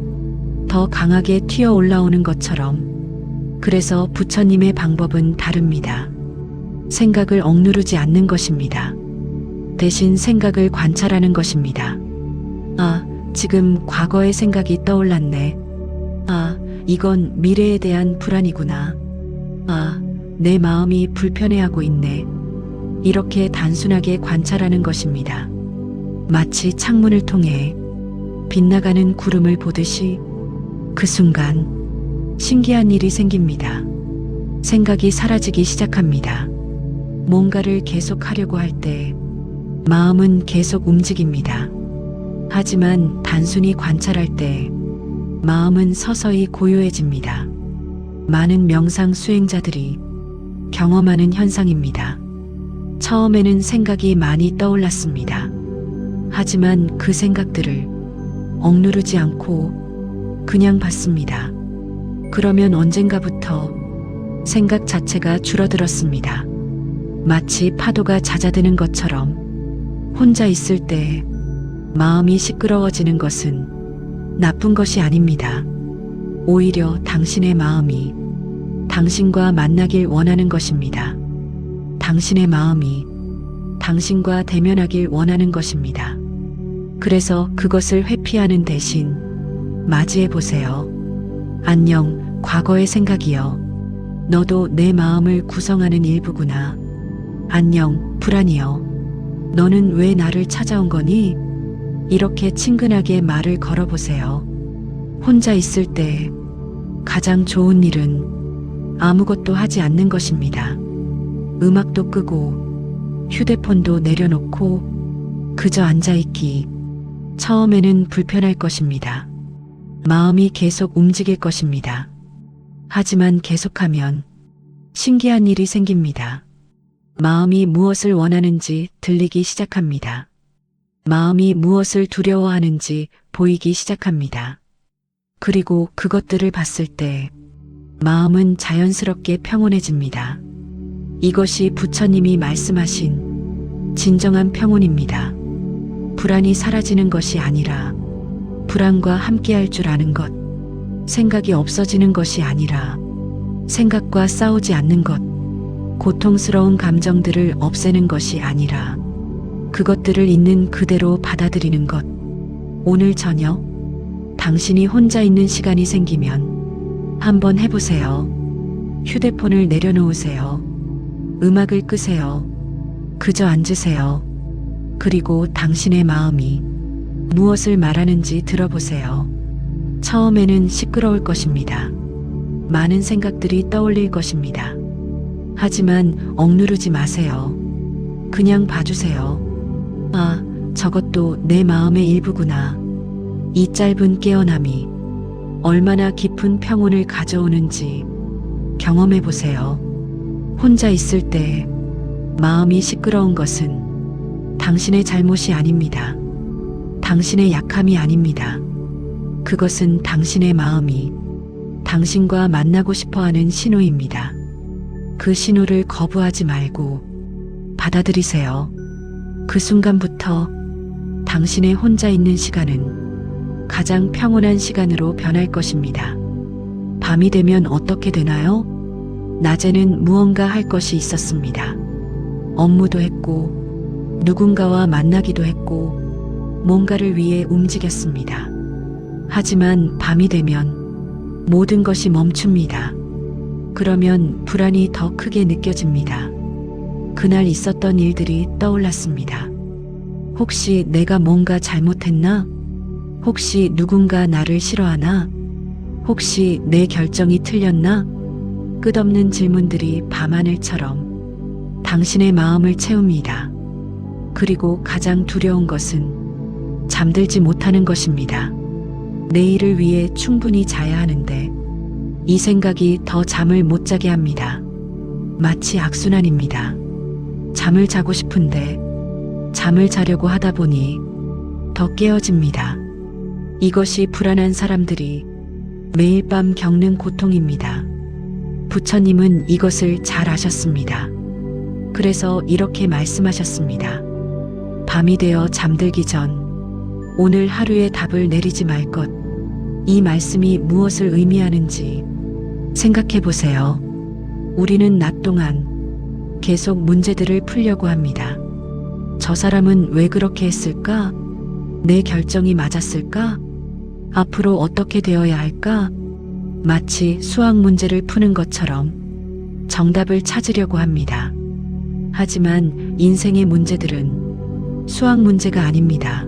더 강하게 튀어 올라오는 것처럼, 그래서 부처님의 방법은 다릅니다. 생각을 억누르지 않는 것입니다. 대신 생각을 관찰하는 것입니다. 아, 지금 과거의 생각이 떠올랐네. 아, 이건 미래에 대한 불안이구나. 아, 내 마음이 불편해하고 있네. 이렇게 단순하게 관찰하는 것입니다. 마치 창문을 통해 빗나가는 구름을 보듯이 그 순간 신기한 일이 생깁니다. 생각이 사라지기 시작합니다. 뭔가를 계속 하려고 할 때 마음은 계속 움직입니다. 하지만 단순히 관찰할 때 마음은 서서히 고요해집니다. 많은 명상 수행자들이 경험하는 현상입니다. 처음에는 생각이 많이 떠올랐습니다. 하지만 그 생각들을 억누르지 않고 그냥 봤습니다. 그러면 언젠가부터 생각 자체가 줄어들었습니다. 마치 파도가 잦아드는 것처럼 혼자 있을 때 마음이 시끄러워지는 것은 나쁜 것이 아닙니다. 오히려 당신의 마음이 당신과 만나길 원하는 것입니다. 당신의 마음이 당신과 대면하길 원하는 것입니다. 그래서 그것을 회피하는 대신 맞이해 보세요. 안녕, 과거의 생각이여. 너도 내 마음을 구성하는 일부구나. 안녕, 불안이여. 너는 왜 나를 찾아온 거니? 이렇게 친근하게 말을 걸어보세요. 혼자 있을 때 가장 좋은 일은 아무것도 하지 않는 것입니다. 음악도 끄고 휴대폰도 내려놓고 그저 앉아있기. 처음에는 불편할 것입니다. 마음이 계속 움직일 것입니다. 하지만 계속하면 신기한 일이 생깁니다. 마음이 무엇을 원하는지 들리기 시작합니다. 마음이 무엇을 두려워하는지 보이기 시작합니다. 그리고 그것들을 봤을 때 마음은 자연스럽게 평온해집니다. 이것이 부처님이 말씀하신 진정한 평온입니다. 불안이 사라지는 것이 아니라 불안과 함께할 줄 아는 것, 생각이 없어지는 것이 아니라 생각과 싸우지 않는 것, 고통스러운 감정들을 없애는 것이 아니라 그것들을 있는 그대로 받아들이는 것. 오늘 저녁 당신이 혼자 있는 시간이 생기면 한번 해보세요. 휴대폰을 내려놓으세요. 음악을 끄세요. 그저 앉으세요. 그리고 당신의 마음이 무엇을 말하는지 들어보세요. 처음에는 시끄러울 것입니다. 많은 생각들이 떠올릴 것입니다. 하지만 억누르지 마세요. 그냥 봐주세요. 아, 저것도 내 마음의 일부구나. 이 짧은 깨어남이 얼마나 깊은 평온을 가져오는지 경험해 보세요. 혼자 있을 때 마음이 시끄러운 것은 당신의 잘못이 아닙니다. 당신의 약함이 아닙니다. 그것은 당신의 마음이 당신과 만나고 싶어 하는 신호입니다. 그 신호를 거부하지 말고 받아들이세요. 그 순간부터 당신의 혼자 있는 시간은 가장 평온한 시간으로 변할 것입니다. 밤이 되면 어떻게 되나요? 낮에는 무언가 할 것이 있었습니다. 업무도 했고, 누군가와 만나기도 했고, 뭔가를 위해 움직였습니다. 하지만 밤이 되면 모든 것이 멈춥니다. 그러면 불안이 더 크게 느껴집니다. 그날 있었던 일들이 떠올랐습니다. 혹시 내가 뭔가 잘못했나? 혹시 누군가 나를 싫어하나? 혹시 내 결정이 틀렸나? 끝없는 질문들이 밤하늘처럼 당신의 마음을 채웁니다. 그리고 가장 두려운 것은 잠들지 못하는 것입니다. 내일을 위해 충분히 자야 하는데 이 생각이 더 잠을 못 자게 합니다. 마치 악순환입니다. 잠을 자고 싶은데 잠을 자려고 하다 보니 더 깨어집니다. 이것이 불안한 사람들이 매일 밤 겪는 고통입니다. 부처님은 이것을 잘 아셨습니다. 그래서 이렇게 말씀하셨습니다. 밤이 되어 잠들기 전 오늘 하루의 답을 내리지 말 것. 이 말씀이 무엇을 의미하는지 생각해 보세요. 우리는 낮 동안 계속 문제들을 풀려고 합니다. 저 사람은 왜 그렇게 했을까? 내 결정이 맞았을까? 앞으로 어떻게 되어야 할까? 마치 수학 문제를 푸는 것처럼 정답을 찾으려고 합니다. 하지만 인생의 문제들은 수학 문제가 아닙니다.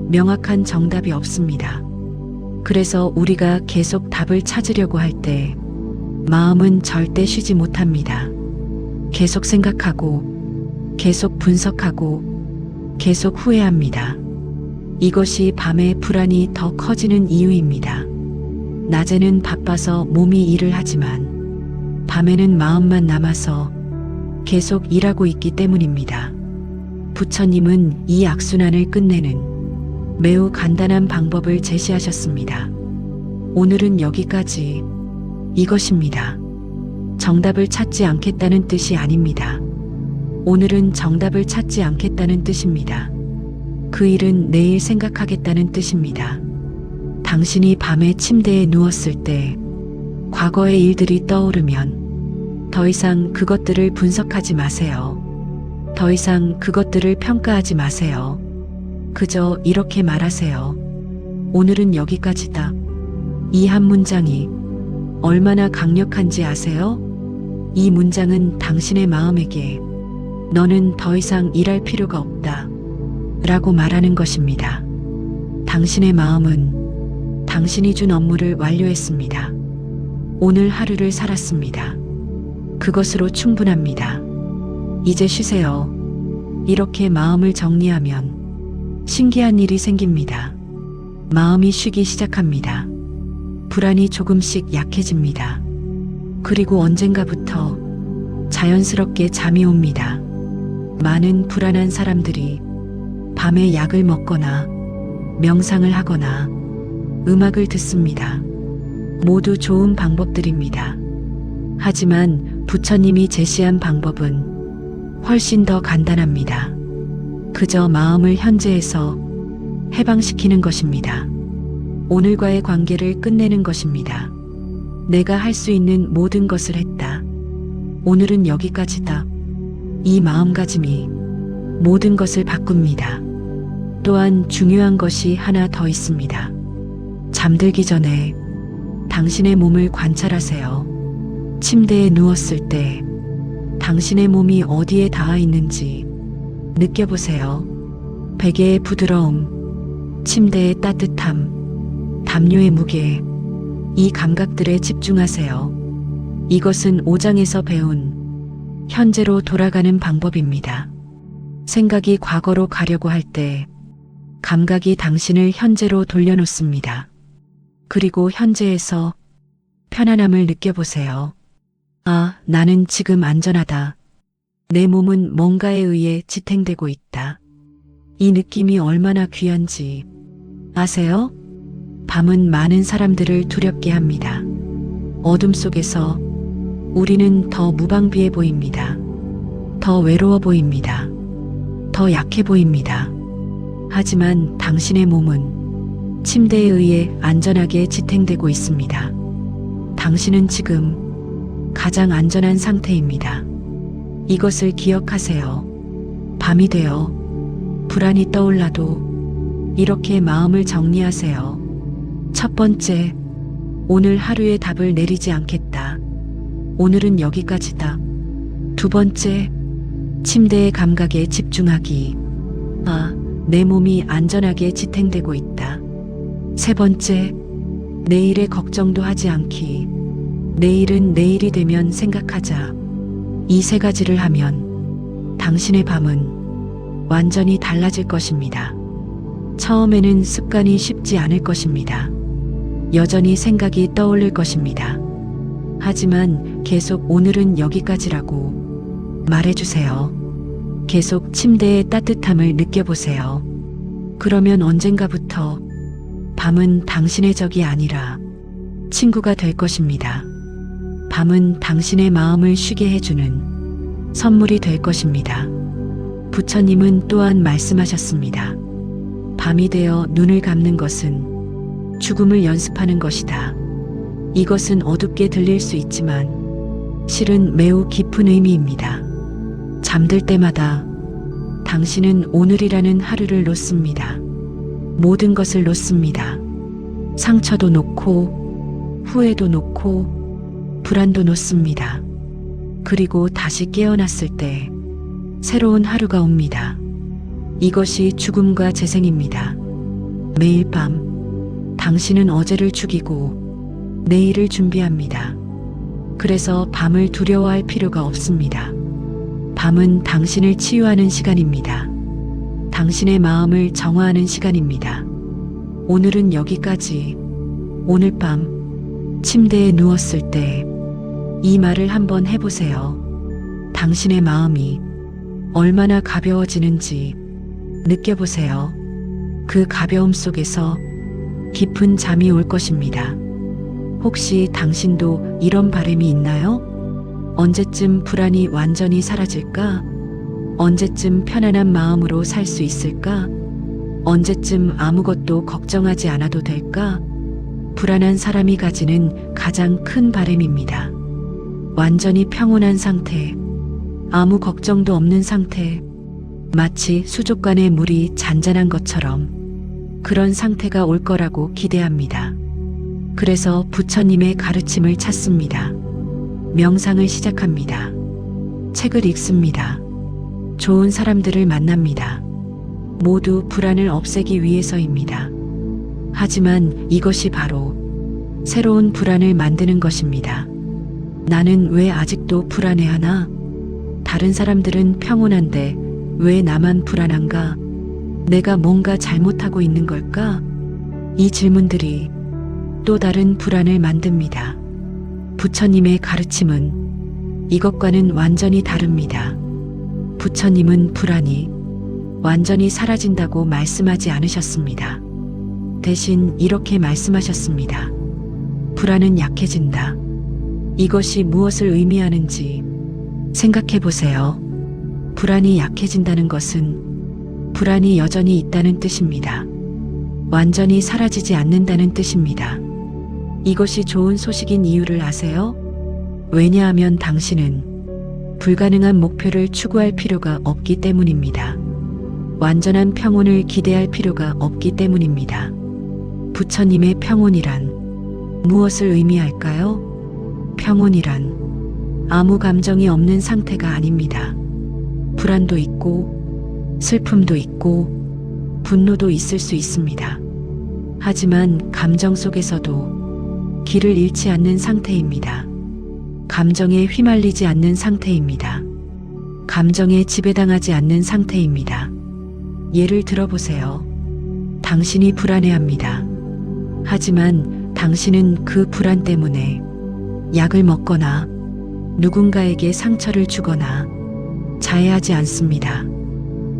명확한 정답이 없습니다. 그래서 우리가 계속 답을 찾으려고 할 때 마음은 절대 쉬지 못합니다. 계속 생각하고, 계속 분석하고, 계속 후회합니다. 이것이 밤에 불안이 더 커지는 이유입니다. 낮에는 바빠서 몸이 일을 하지만 밤에는 마음만 남아서 계속 일하고 있기 때문입니다. 부처님은 이 악순환을 끝내는 매우 간단한 방법을 제시하셨습니다. 오늘은 여기까지. 이것입니다. 정답을 찾지 않겠다는 뜻이 아닙니다. 오늘은 정답을 찾지 않겠다는 뜻입니다. 그 일은 내일 생각하겠다는 뜻입니다. 당신이 밤에 침대에 누웠을 때 과거의 일들이 떠오르면 더 이상 그것들을 분석하지 마세요. 더 이상 그것들을 평가하지 마세요. 그저 이렇게 말하세요. 오늘은 여기까지다. 이 한 문장이 얼마나 강력한지 아세요? 이 문장은 당신의 마음에게 너는 더 이상 일할 필요가 없다 라고 말하는 것입니다. 당신의 마음은 당신이 준 업무를 완료했습니다. 오늘 하루를 살았습니다. 그것으로 충분합니다. 이제 쉬세요. 이렇게 마음을 정리하면 신기한 일이 생깁니다. 마음이 쉬기 시작합니다. 불안이 조금씩 약해집니다. 그리고 언젠가부터 자연스럽게 잠이 옵니다. 많은 불안한 사람들이 밤에 약을 먹거나 명상을 하거나 음악을 듣습니다. 모두 좋은 방법들입니다. 하지만 부처님이 제시한 방법은 훨씬 더 간단합니다. 그저 마음을 현재에서 해방시키는 것입니다. 오늘과의 관계를 끝내는 것입니다. 내가 할 수 있는 모든 것을 했다. 오늘은 여기까지다. 이 마음가짐이 모든 것을 바꿉니다. 또한 중요한 것이 하나 더 있습니다. 잠들기 전에 당신의 몸을 관찰하세요. 침대에 누웠을 때 당신의 몸이 어디에 닿아 있는지 느껴보세요. 베개의 부드러움, 침대의 따뜻함, 담요의 무게, 이 감각들에 집중하세요. 이것은 5장에서 배운 현재로 돌아가는 방법입니다. 생각이 과거로 가려고 할 때 감각이 당신을 현재로 돌려놓습니다. 그리고 현재에서 편안함을 느껴보세요. 아, 나는 지금 안전하다. 내 몸은 뭔가에 의해 지탱되고 있다. 이 느낌이 얼마나 귀한지 아세요? 밤은 많은 사람들을 두렵게 합니다. 어둠 속에서 우리는 더 무방비해 보입니다. 더 외로워 보입니다. 더 약해 보입니다. 하지만 당신의 몸은 침대에 의해 안전하게 지탱되고 있습니다. 당신은 지금 가장 안전한 상태입니다. 이것을 기억하세요. 밤이 되어 불안이 떠올라도 이렇게 마음을 정리하세요. 첫 번째, 오늘 하루의 답을 내리지 않겠다. 오늘은 여기까지다. 두 번째, 침대의 감각에 집중하기. 아, 내 몸이 안전하게 지탱되고 있다. 세 번째, 내일의 걱정도 하지 않기. 내일은 내일이 되면 생각하자. 이 세 가지를 하면 당신의 밤은 완전히 달라질 것입니다. 처음에는 습관이 쉽지 않을 것입니다. 여전히 생각이 떠올릴 것입니다. 하지만 계속 오늘은 여기까지라고 말해주세요. 계속 침대의 따뜻함을 느껴보세요. 그러면 언젠가부터 밤은 당신의 적이 아니라 친구가 될 것입니다. 밤은 당신의 마음을 쉬게 해주는 선물이 될 것입니다. 부처님은 또한 말씀하셨습니다. 밤이 되어 눈을 감는 것은 죽음을 연습하는 것이다. 이것은 어둡게 들릴 수 있지만 실은 매우 깊은 의미입니다. 잠들 때마다 당신은 오늘이라는 하루를 놓습니다. 모든 것을 놓습니다. 상처도 놓고 후회도 놓고 불안도 놓습니다. 그리고 다시 깨어났을 때 새로운 하루가 옵니다. 이것이 죽음과 재생입니다. 매일 밤, 당신은 어제를 죽이고 내일을 준비합니다. 그래서 밤을 두려워할 필요가 없습니다. 밤은 당신을 치유하는 시간입니다. 당신의 마음을 정화하는 시간입니다. 오늘은 여기까지. 오늘 밤 침대에 누웠을 때 이 말을 한번 해보세요. 당신의 마음이 얼마나 가벼워지는지 느껴보세요. 그 가벼움 속에서 깊은 잠이 올 것입니다. 혹시 당신도 이런 바람이 있나요? 언제쯤 불안이 완전히 사라질까? 언제쯤 편안한 마음으로 살 수 있을까? 언제쯤 아무것도 걱정하지 않아도 될까? 불안한 사람이 가지는 가장 큰 바람입니다. 완전히 평온한 상태, 아무 걱정도 없는 상태, 마치 수족관의 물이 잔잔한 것처럼 그런 상태가 올 거라고 기대합니다. 그래서 부처님의 가르침을 찾습니다. 명상을 시작합니다. 책을 읽습니다. 좋은 사람들을 만납니다. 모두 불안을 없애기 위해서입니다. 하지만 이것이 바로 새로운 불안을 만드는 것입니다. 나는 왜 아직도 불안해하나? 다른 사람들은 평온한데 왜 나만 불안한가? 내가 뭔가 잘못하고 있는 걸까? 이 질문들이 또 다른 불안을 만듭니다. 부처님의 가르침은 이것과는 완전히 다릅니다. 부처님은 불안이 완전히 사라진다고 말씀하지 않으셨습니다. 대신 이렇게 말씀하셨습니다. 불안은 약해진다. 이것이 무엇을 의미하는지 생각해 보세요. 불안이 약해진다는 것은 불안이 여전히 있다는 뜻입니다. 완전히 사라지지 않는다는 뜻입니다. 이것이 좋은 소식인 이유를 아세요? 왜냐하면 당신은 불가능한 목표를 추구할 필요가 없기 때문입니다. 완전한 평온을 기대할 필요가 없기 때문입니다. 부처님의 평온이란 무엇을 의미할까요? 평온이란 아무 감정이 없는 상태가 아닙니다. 불안도 있고 슬픔도 있고 분노도 있을 수 있습니다. 하지만 감정 속에서도 길을 잃지 않는 상태입니다. 감정에 휘말리지 않는 상태입니다. 감정에 지배당하지 않는 상태입니다. 예를 들어보세요. 당신이 불안해합니다. 하지만 당신은 그 불안 때문에 약을 먹거나 누군가에게 상처를 주거나 자해하지 않습니다.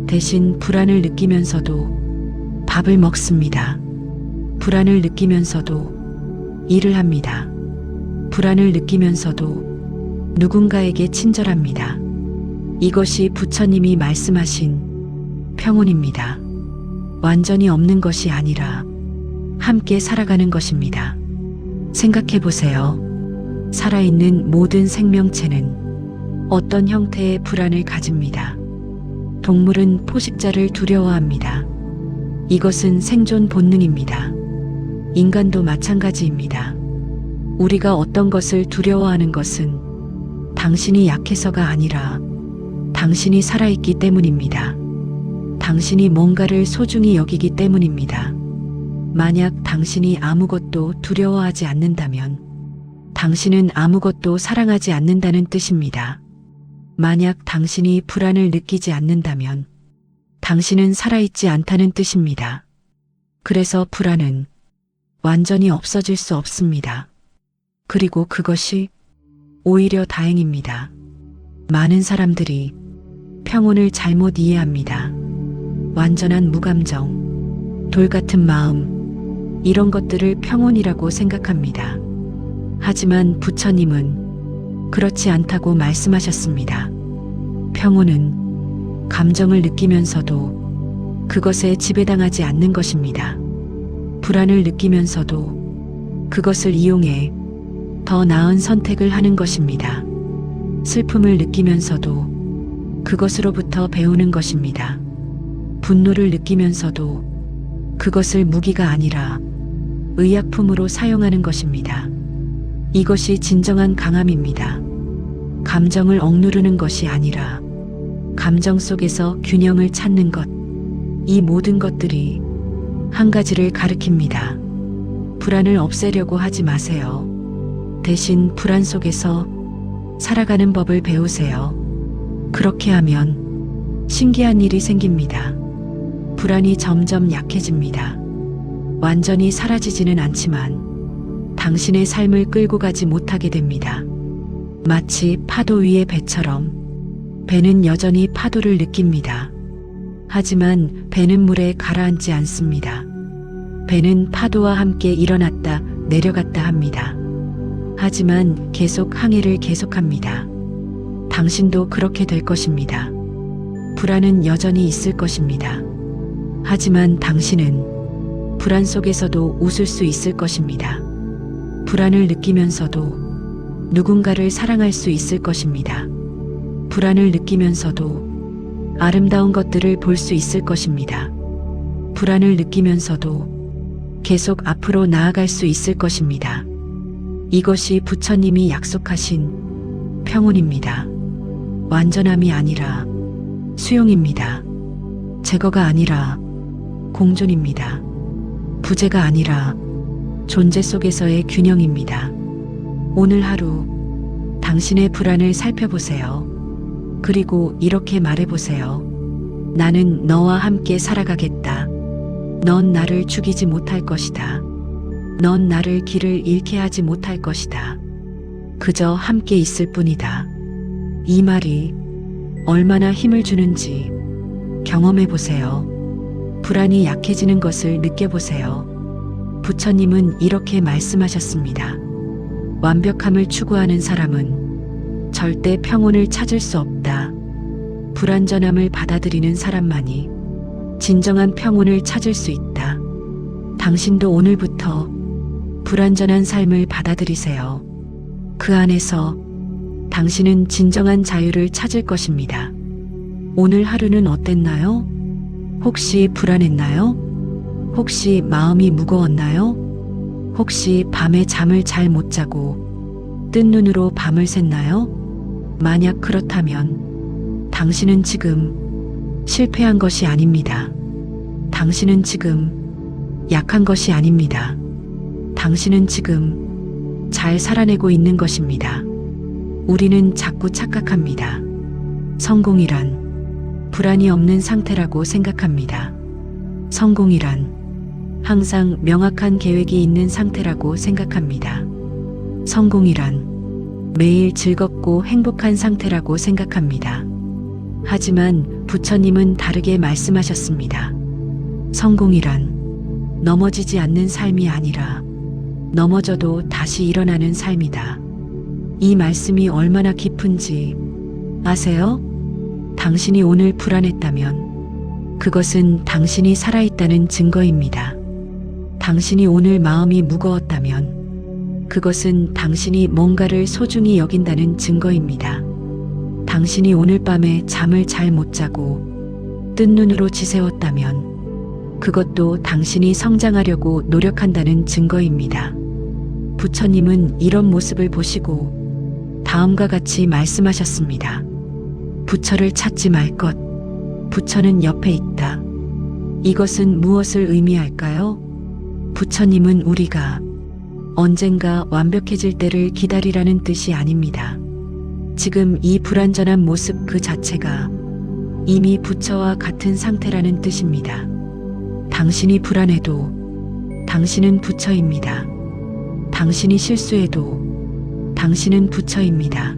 대신 불안을 느끼면서도 밥을 먹습니다. 불안을 느끼면서도 일을 합니다. 불안을 느끼면서도 누군가에게 친절합니다. 이것이 부처님이 말씀하신 평온입니다. 완전히 없는 것이 아니라 함께 살아가는 것입니다. 생각해 보세요. 살아있는 모든 생명체는 어떤 형태의 불안을 가집니다. 동물은 포식자를 두려워합니다. 이것은 생존 본능입니다. 인간도 마찬가지입니다. 우리가 어떤 것을 두려워하는 것은 당신이 약해서가 아니라 당신이 살아있기 때문입니다. 당신이 뭔가를 소중히 여기기 때문입니다. 만약 당신이 아무것도 두려워하지 않는다면 당신은 아무것도 사랑하지 않는다는 뜻입니다. 만약 당신이 불안을 느끼지 않는다면 당신은 살아있지 않다는 뜻입니다. 그래서 불안은 완전히 없어질 수 없습니다. 그리고 그것이 오히려 다행입니다. 많은 사람들이 평온을 잘못 이해합니다. 완전한 무감정, 돌 같은 마음, 이런 것들을 평온이라고 생각합니다. 하지만 부처님은 그렇지 않다고 말씀하셨습니다. 평온은 감정을 느끼면서도 그것에 지배당하지 않는 것입니다. 불안을 느끼면서도 그것을 이용해 더 나은 선택을 하는 것입니다. 슬픔을 느끼면서도 그것으로부터 배우는 것입니다. 분노를 느끼면서도 그것을 무기가 아니라 의약품으로 사용하는 것입니다. 이것이 진정한 강함입니다. 감정을 억누르는 것이 아니라 감정 속에서 균형을 찾는 것, 이 모든 것들이 한 가지를 가리킵니다. 불안을 없애려고 하지 마세요. 대신 불안 속에서 살아가는 법을 배우세요. 그렇게 하면 신기한 일이 생깁니다. 불안이 점점 약해집니다. 완전히 사라지지는 않지만 당신의 삶을 끌고 가지 못하게 됩니다. 마치 파도 위의 배처럼 배는 여전히 파도를 느낍니다. 하지만 배는 물에 가라앉지 않습니다. 배는 파도와 함께 일어났다 내려갔다 합니다. 하지만 계속 항해를 계속합니다. 당신도 그렇게 될 것입니다. 불안은 여전히 있을 것입니다. 하지만 당신은 불안 속에서도 웃을 수 있을 것입니다. 불안을 느끼면서도 누군가를 사랑할 수 있을 것입니다. 불안을 느끼면서도 아름다운 것들을 볼 수 있을 것입니다. 불안을 느끼면서도 계속 앞으로 나아갈 수 있을 것입니다. 이것이 부처님이 약속하신 평온입니다. 완전함이 아니라 수용입니다. 제거가 아니라 공존입니다. 부재가 아니라 존재 속에서의 균형입니다. 오늘 하루 당신의 불안을 살펴보세요. 그리고 이렇게 말해보세요. 나는 너와 함께 살아가겠다. 넌 나를 죽이지 못할 것이다. 넌 나를 길을 잃게 하지 못할 것이다. 그저 함께 있을 뿐이다. 이 말이 얼마나 힘을 주는지 경험해 보세요. 불안이 약해지는 것을 느껴보세요. 부처님은 이렇게 말씀하셨습니다. 완벽함을 추구하는 사람은 절대 평온을 찾을 수 없다. 불완전함을 받아들이는 사람만이 진정한 평온을 찾을 수 있다. 당신도 오늘부터 불완전한 삶을 받아들이세요. 그 안에서 당신은 진정한 자유를 찾을 것입니다. 오늘 하루는 어땠나요? 혹시 불안했나요? 혹시 마음이 무거웠나요? 혹시 밤에 잠을 잘 못 자고 뜬 눈으로 밤을 샜나요? 만약 그렇다면 당신은 지금 실패한 것이 아닙니다. 당신은 지금 약한 것이 아닙니다. 당신은 지금 잘 살아내고 있는 것입니다. 우리는 자꾸 착각합니다. 성공이란 불안이 없는 상태라고 생각합니다. 성공이란 항상 명확한 계획이 있는 상태라고 생각합니다. 성공이란 매일 즐겁고 행복한 상태라고 생각합니다. 하지만 부처님은 다르게 말씀하셨습니다. 성공이란 넘어지지 않는 삶이 아니라 넘어져도 다시 일어나는 삶이다. 이 말씀이 얼마나 깊은지 아세요? 당신이 오늘 불안했다면 그것은 당신이 살아있다는 증거입니다. 당신이 오늘 마음이 무거웠다면 그것은 당신이 뭔가를 소중히 여긴다는 증거입니다. 당신이 오늘 밤에 잠을 잘 못 자고 뜬 눈으로 지새웠다면 그것도 당신이 성장하려고 노력한다는 증거입니다. 부처님은 이런 모습을 보시고 다음과 같이 말씀하셨습니다. 부처를 찾지 말 것. 부처는 옆에 있다. 이것은 무엇을 의미할까요? 부처님은 우리가 언젠가 완벽해질 때를 기다리라는 뜻이 아닙니다. 지금 이 불완전한 모습 그 자체가 이미 부처와 같은 상태라는 뜻입니다. 당신이 불안해도 당신은 부처입니다. 당신이 실수해도 당신은 부처입니다.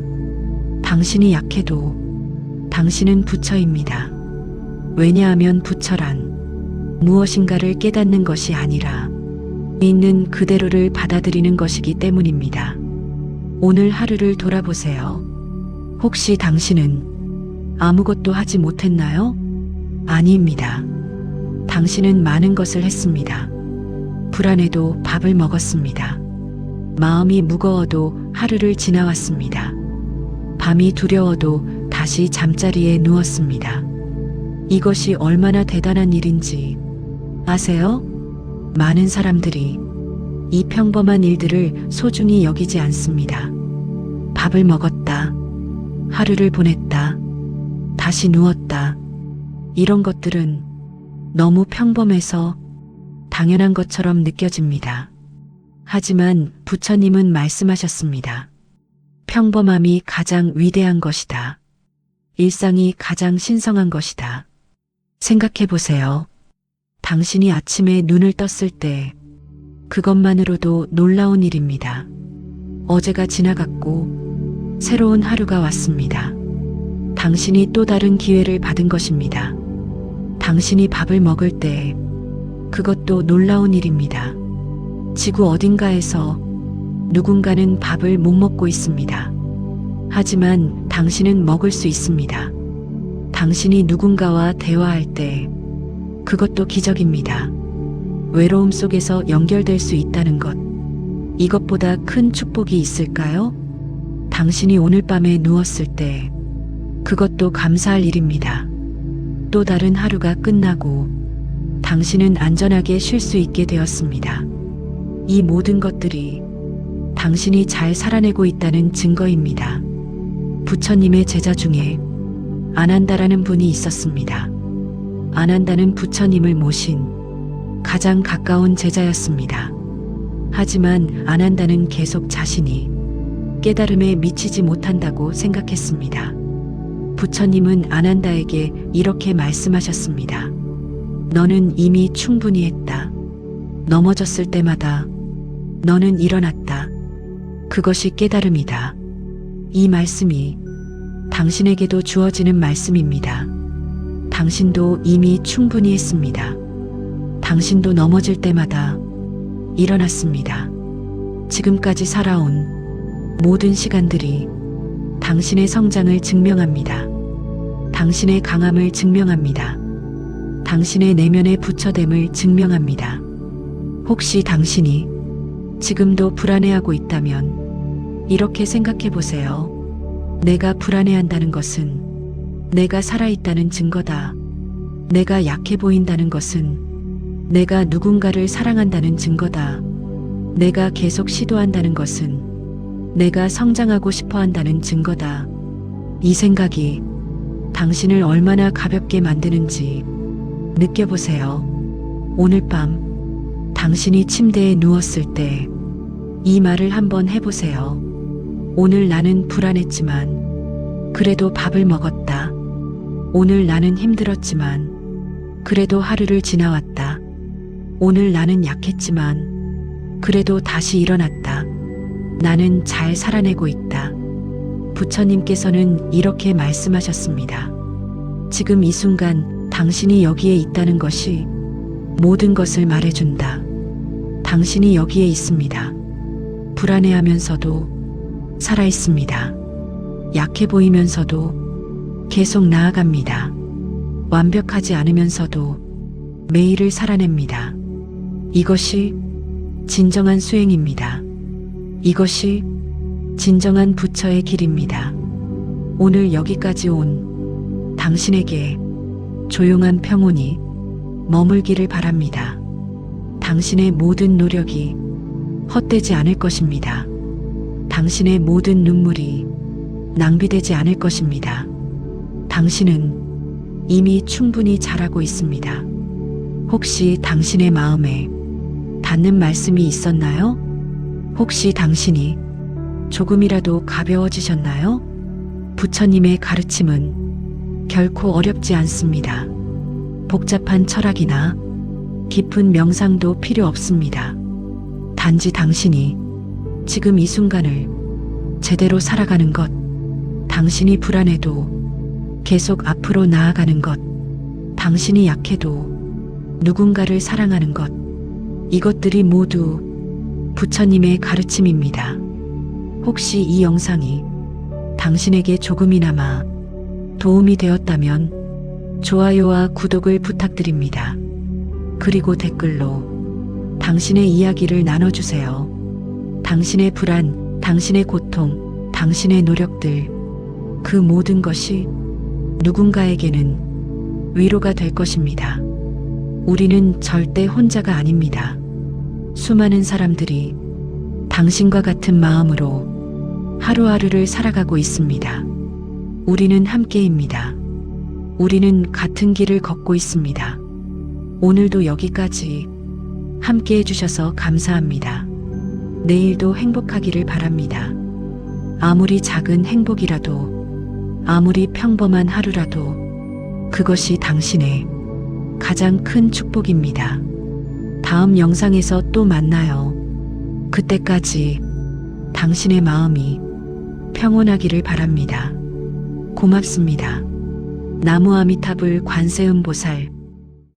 당신이 약해도 당신은 부처입니다. 왜냐하면 부처란 무엇인가를 깨닫는 것이 아니라 있는 그대로를 받아들이는 것이기 때문입니다. 오늘 하루를 돌아보세요. 혹시 당신은 아무것도 하지 못했나요? 아닙니다. 당신은 많은 것을 했습니다. 불안해도 밥을 먹었습니다. 마음이 무거워도 하루를 지나왔습니다. 밤이 두려워도 다시 잠자리에 누웠습니다. 이것이 얼마나 대단한 일인지 아세요? 많은 사람들이 이 평범한 일들을 소중히 여기지 않습니다. 밥을 먹었다. 하루를 보냈다. 다시 누웠다. 이런 것들은 너무 평범해서 당연한 것처럼 느껴집니다. 하지만 부처님은 말씀하셨습니다. 평범함이 가장 위대한 것이다. 일상이 가장 신성한 것이다. 생각해 보세요. 당신이 아침에 눈을 떴을 때 그것만으로도 놀라운 일입니다. 어제가 지나갔고 새로운 하루가 왔습니다. 당신이 또 다른 기회를 받은 것입니다. 당신이 밥을 먹을 때 그것도 놀라운 일입니다. 지구 어딘가에서 누군가는 밥을 못 먹고 있습니다. 하지만 당신은 먹을 수 있습니다. 당신이 누군가와 대화할 때 그것도 기적입니다. 외로움 속에서 연결될 수 있다는 것. 이것보다 큰 축복이 있을까요? 당신이 오늘 밤에 누웠을 때 그것도 감사할 일입니다. 또 다른 하루가 끝나고 당신은 안전하게 쉴 수 있게 되었습니다. 이 모든 것들이 당신이 잘 살아내고 있다는 증거입니다. 부처님의 제자 중에 아난다라는 분이 있었습니다. 아난다는 부처님을 모신 가장 가까운 제자였습니다. 하지만 아난다는 계속 자신이 깨달음에 미치지 못한다고 생각했습니다. 부처님은 아난다에게 이렇게 말씀하셨습니다. 너는 이미 충분히 했다. 넘어졌을 때마다 너는 일어났다. 그것이 깨달음이다. 이 말씀이 당신에게도 주어지는 말씀입니다. 당신도 이미 충분히 했습니다. 당신도 넘어질 때마다 일어났습니다. 지금까지 살아온 모든 시간들이 당신의 성장을 증명합니다. 당신의 강함을 증명합니다. 당신의 내면의 부처됨을 증명합니다. 혹시 당신이 지금도 불안해하고 있다면 이렇게 생각해 보세요. 내가 불안해한다는 것은 내가 살아있다는 증거다. 내가 약해 보인다는 것은 내가 누군가를 사랑한다는 증거다. 내가 계속 시도한다는 것은 내가 성장하고 싶어 한다는 증거다. 이 생각이 당신을 얼마나 가볍게 만드는지 느껴보세요. 오늘 밤 당신이 침대에 누웠을 때 이 말을 한번 해보세요. 오늘 나는 불안했지만 그래도 밥을 먹었다. 오늘 나는 힘들었지만 그래도 하루를 지나왔다. 오늘 나는 약했지만 그래도 다시 일어났다. 나는 잘 살아내고 있다. 부처님께서는 이렇게 말씀하셨습니다. 지금 이 순간 당신이 여기에 있다는 것이 모든 것을 말해준다. 당신이 여기에 있습니다. 불안해하면서도 살아있습니다. 약해 보이면서도 계속 나아갑니다. 완벽하지 않으면서도 매일을 살아냅니다. 이것이 진정한 수행입니다. 이것이 진정한 부처의 길입니다. 오늘 여기까지 온 당신에게 조용한 평온이 머물기를 바랍니다. 당신의 모든 노력이 헛되지 않을 것입니다. 당신의 모든 눈물이 낭비되지 않을 것입니다. 당신은 이미 충분히 잘하고 있습니다. 혹시 당신의 마음에 닿는 말씀이 있었나요? 혹시 당신이 조금이라도 가벼워지셨나요? 부처님의 가르침은 결코 어렵지 않습니다. 복잡한 철학이나 깊은 명상도 필요 없습니다. 단지 당신이 지금 이 순간을 제대로 살아가는 것, 당신이 불안해도 계속 앞으로 나아가는 것, 당신이 약해도 누군가를 사랑하는 것, 이것들이 모두 부처님의 가르침입니다. 혹시 이 영상이 당신에게 조금이나마 도움이 되었다면 좋아요와 구독을 부탁드립니다. 그리고 댓글로 당신의 이야기를 나눠주세요. 당신의 불안, 당신의 고통, 당신의 노력들, 그 모든 것이 누군가에게는 위로가 될 것입니다. 우리는 절대 혼자가 아닙니다. 수많은 사람들이 당신과 같은 마음으로 하루하루를 살아가고 있습니다. 우리는 함께입니다. 우리는 같은 길을 걷고 있습니다. 오늘도 여기까지 함께 해주셔서 감사합니다. 내일도 행복하기를 바랍니다. 아무리 작은 행복이라도, 아무리 평범한 하루라도 그것이 당신의 가장 큰 축복입니다. 다음 영상에서 또 만나요. 그때까지 당신의 마음이 평온하기를 바랍니다. 고맙습니다. 나무 아미타불 관세음보살